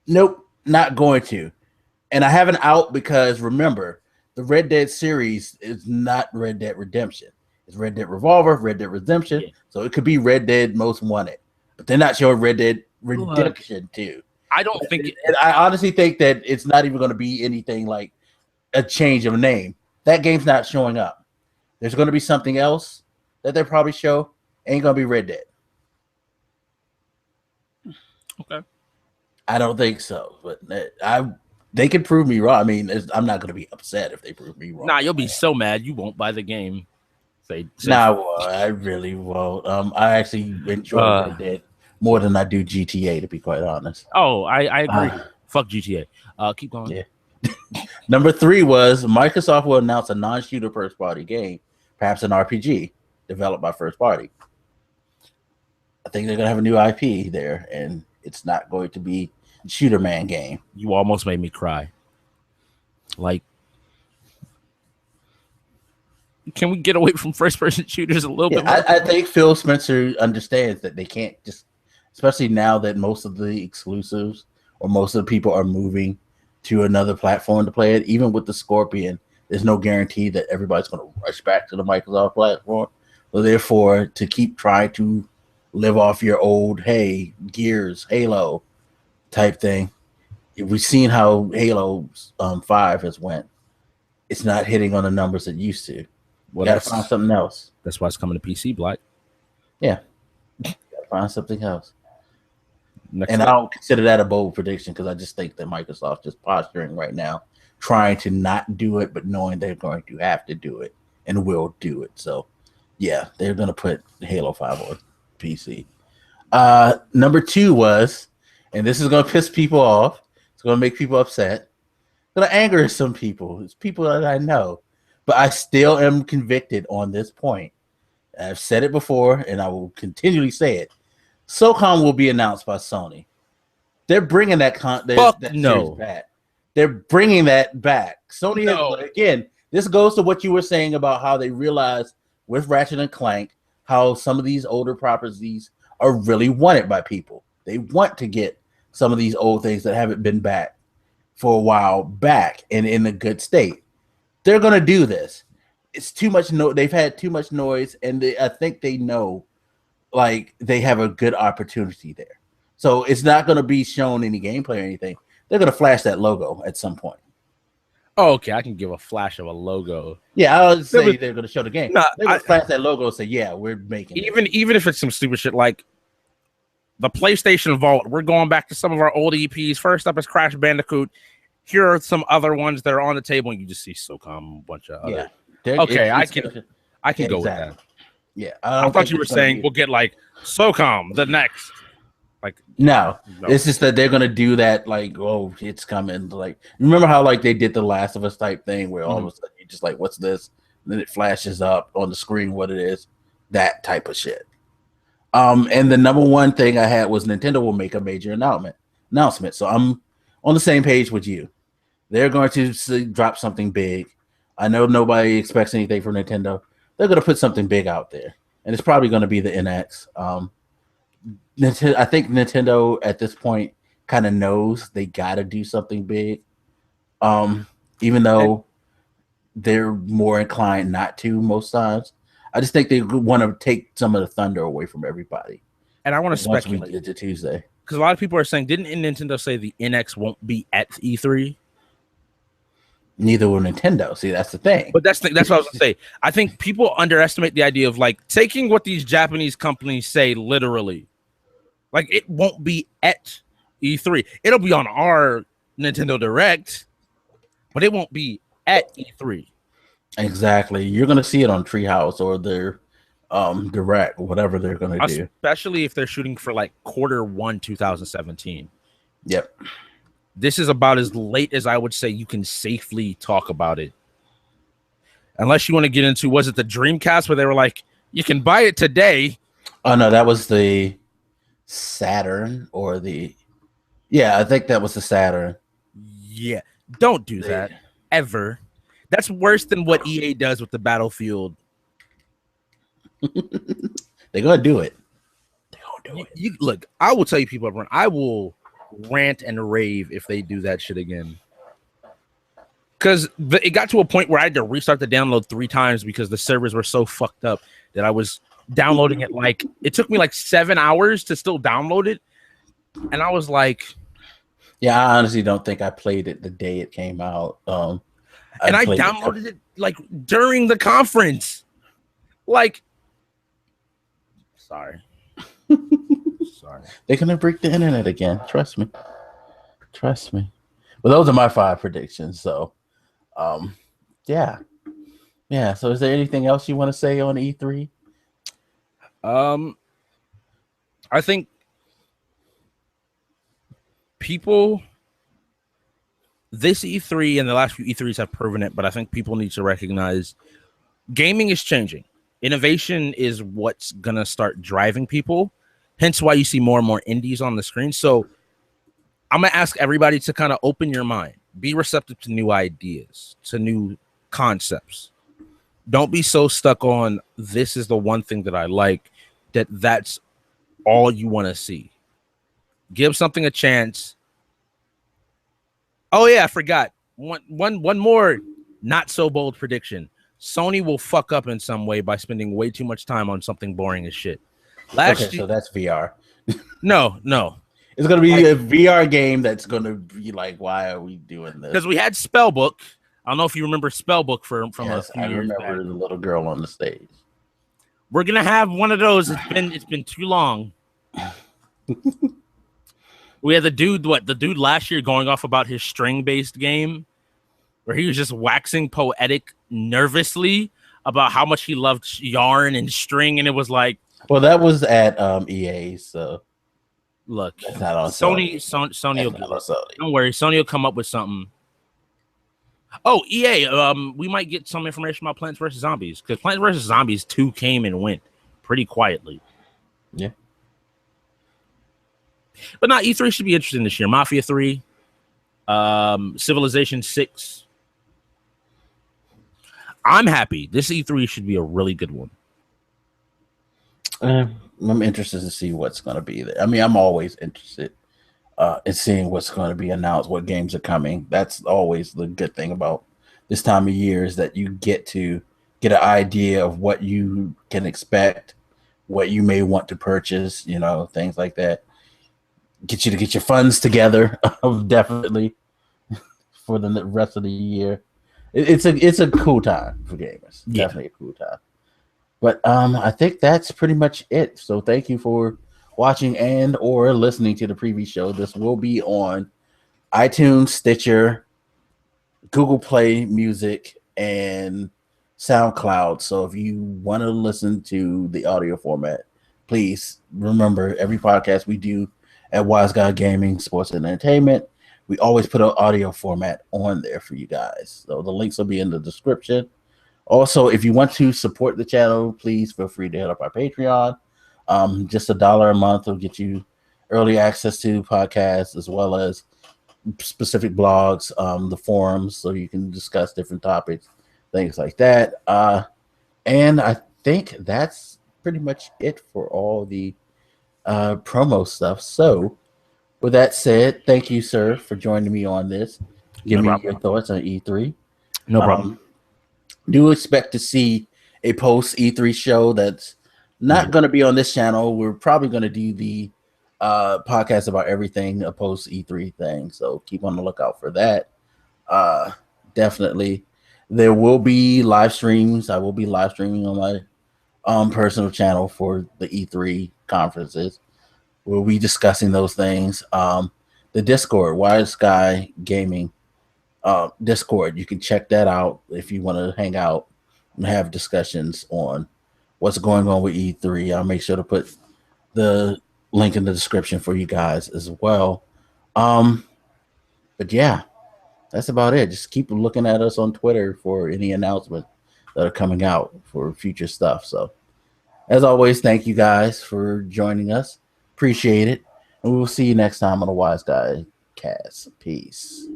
Nope, not going to. And I have an out because, remember, the Red Dead series is not Red Dead Redemption. It's Red Dead Revolver, Red Dead Redemption. Yeah. So it could be Red Dead Most Wanted. But they're not showing Red Dead Redemption 2. I don't think... And I honestly think that it's not even going to be anything like a change of name. That game's not showing up. There's going to be something else that they probably show. Ain't going to be Red Dead. Okay. I don't think so. But they can prove me wrong. I mean, I'm not going to be upset if they prove me wrong. Nah, you'll be so mad you won't buy the game. I really won't. I actually enjoy Red Dead more than I do GTA, to be quite honest. Oh, I agree. Fuck GTA. Keep going. Yeah. Number 3 was Microsoft will announce a non-shooter first-party game, perhaps an RPG, developed by first party. I think they're going to have a new IP there, and it's not going to be a Shooter Man game. You almost made me cry. Like, can we get away from first-person shooters a little bit more? I think Phil Spencer understands that they can't just, especially now that most of the exclusives or most of the people are moving to another platform to play it. Even with the Scorpion, there's no guarantee that everybody's going to rush back to the Microsoft platform. So therefore, to keep trying to live off your old, hey, Gears, Halo type thing, we've seen how Halo 5 has went. It's not hitting on the numbers it used to. Well, got to find something else. That's why it's coming to PC, Black. Yeah. Got to find something else. And I don't consider that a bold prediction because I just think that Microsoft is posturing right now, trying to not do it, but knowing they're going to have to do it and will do it. So, yeah, they're going to put Halo 5 on PC. Number 2 was, and this is going to piss people off. It's going to make people upset. It's going to anger some people. It's people that I know. But I still am convicted on this point. I've said it before, and I will continually say it. SOCOM will be announced by Sony. They're bringing that series back. They're bringing that back. Sony has, again, this goes to what you were saying about how they realized with Ratchet and Clank how some of these older properties are really wanted by people. They want to get some of these old things that haven't been back for a while back and in a good state. They're going to do this. It's too much. They've had too much noise, and I think they know, like, they have a good opportunity there. So it's not going to be shown any gameplay or anything. They're going to flash that logo at some point. Oh, okay. I can give a flash of a logo. Yeah, I was saying they're going to show the game. They're going to flash that logo and say, yeah, we're making it. Even if it's some stupid shit like the PlayStation Vault, we're going back to some of our old EPs. First up is Crash Bandicoot. Here are some other ones that are on the table, and you just see SOCOM, a bunch of other. Yeah. Okay, I can go with that. Yeah, I thought you were saying we'll get like SOCOM the next. Like no, it's just that they're gonna do that. Like, oh, it's coming. Like, remember how like they did the Last of Us type thing, where all of a sudden you're just like, what's this? And then it flashes up on the screen what it is. That type of shit. And the number one thing I had was Nintendo will make a major announcement. So I'm on the same page with you. They're going to drop something big. I know nobody expects anything from Nintendo. They're going to put something big out there, and it's probably going to be the NX. I think Nintendo at this point kind of knows they got to do something big, even though they're more inclined not to most times. I just think they want to take some of the thunder away from everybody. And I want to speculate. Once we get to Tuesday, because a lot of people are saying, didn't Nintendo say the NX won't be at E3? Neither will Nintendo. See, that's the thing. But that's what I was going to say. I think people underestimate the idea of like taking what these Japanese companies say literally. Like, it won't be at E3. It'll be on our Nintendo Direct, but it won't be at E3. Exactly. You're going to see it on Treehouse or their Direct, whatever they're going to do. Especially if they're shooting for like Q1 2017. Yep. This is about as late as I would say you can safely talk about it. Unless you want to get into, was it the Dreamcast where they were like, you can buy it today? Oh, no, that was the Saturn or I think that was the Saturn. Yeah, don't do that ever. That's worse than what EA does with the Battlefield. They're gonna do it. Look, I will tell you, people, I will rant and rave if they do that shit again. Because it got to a point where I had to restart the download 3 times because the servers were so fucked up that I was downloading it. Like, it took me like 7 hours to still download it. And I was like, yeah, I honestly don't think I played it the day it came out. I downloaded it like during the conference. Like, sorry. They're gonna break the internet again. Trust me. Well, those are my 5 predictions. So, yeah. So, is there anything else you want to say on E3? I think people, this E3 and the last few E3s have proven it, but I think people need to recognize gaming is changing. Innovation is what's gonna start driving people. Hence why you see more and more indies on the screen. So I'm gonna ask everybody to kind of open your mind, be receptive to new ideas, to new concepts. Don't be so stuck on this is the one thing that I like, that's all you want to see. Give something a chance. Oh yeah, I forgot. One more not so bold prediction. Sony will fuck up in some way by spending way too much time on something boring as shit. So that's VR. No. It's going to be a VR game that's going to be like, why are we doing this? Because we had Spellbook. I don't know if you remember Spellbook from yes, a few I years remember back. the little girl on the stage. We're going to have one of those. It's been too long. We had the dude last year going off about his string-based game where he was just waxing poetic nervously about how much he loved yarn and string, and it was like, well, that was at EA, so look, that's not on Sony will do it. Don't worry, Sony will come up with something. Oh, EA, we might get some information about Plants vs. Zombies, because Plants vs. Zombies 2 came and went pretty quietly. Yeah. But not E3 should be interesting this year. Mafia 3, Civilization 6. I'm happy. This E3 should be a really good one. I'm interested to see what's going to be there. I mean, I'm always interested in seeing what's going to be announced, what games are coming. That's always the good thing about this time of year is that you get to get an idea of what you can expect, what you may want to purchase, things like that. Get you to get your funds together, definitely, for the rest of the year. It's a cool time for gamers. Yeah. Definitely a cool time. But I think that's pretty much it. So thank you for watching and or listening to the previous show. This will be on iTunes, Stitcher, Google Play Music, and SoundCloud. So if you want to listen to the audio format, please remember every podcast we do at WiseGuy Gaming, Sports and Entertainment, we always put an audio format on there for you guys. So the links will be in the description. Also, if you want to support the channel, please feel free to hit up our Patreon. Just $1 a month will get you early access to podcasts as well as specific blogs, the forums, so you can discuss different topics, things like that. And I think that's pretty much it for all the promo stuff. So with that said, thank you, sir, for joining me on this. Give me your thoughts on E3. No problem. Do expect to see a post E3 show that's not going to be on this channel. We're probably going to do the podcast about everything, a post E3 thing. So keep on the lookout for that. Definitely. There will be live streams. I will be live streaming on my personal channel for the E3 conferences. We'll be discussing those things. The Discord, WiseGuy Gaming Discord, you can check that out if you want to hang out and have discussions on what's going on with E3. I'll make sure to put the link in the description for you guys as well. But yeah, that's about it. Just keep looking at us on Twitter for any announcements that are coming out for future stuff. So as always, thank you guys for joining us. Appreciate it. And we will see you next time on the Wise Guy Cast. Peace.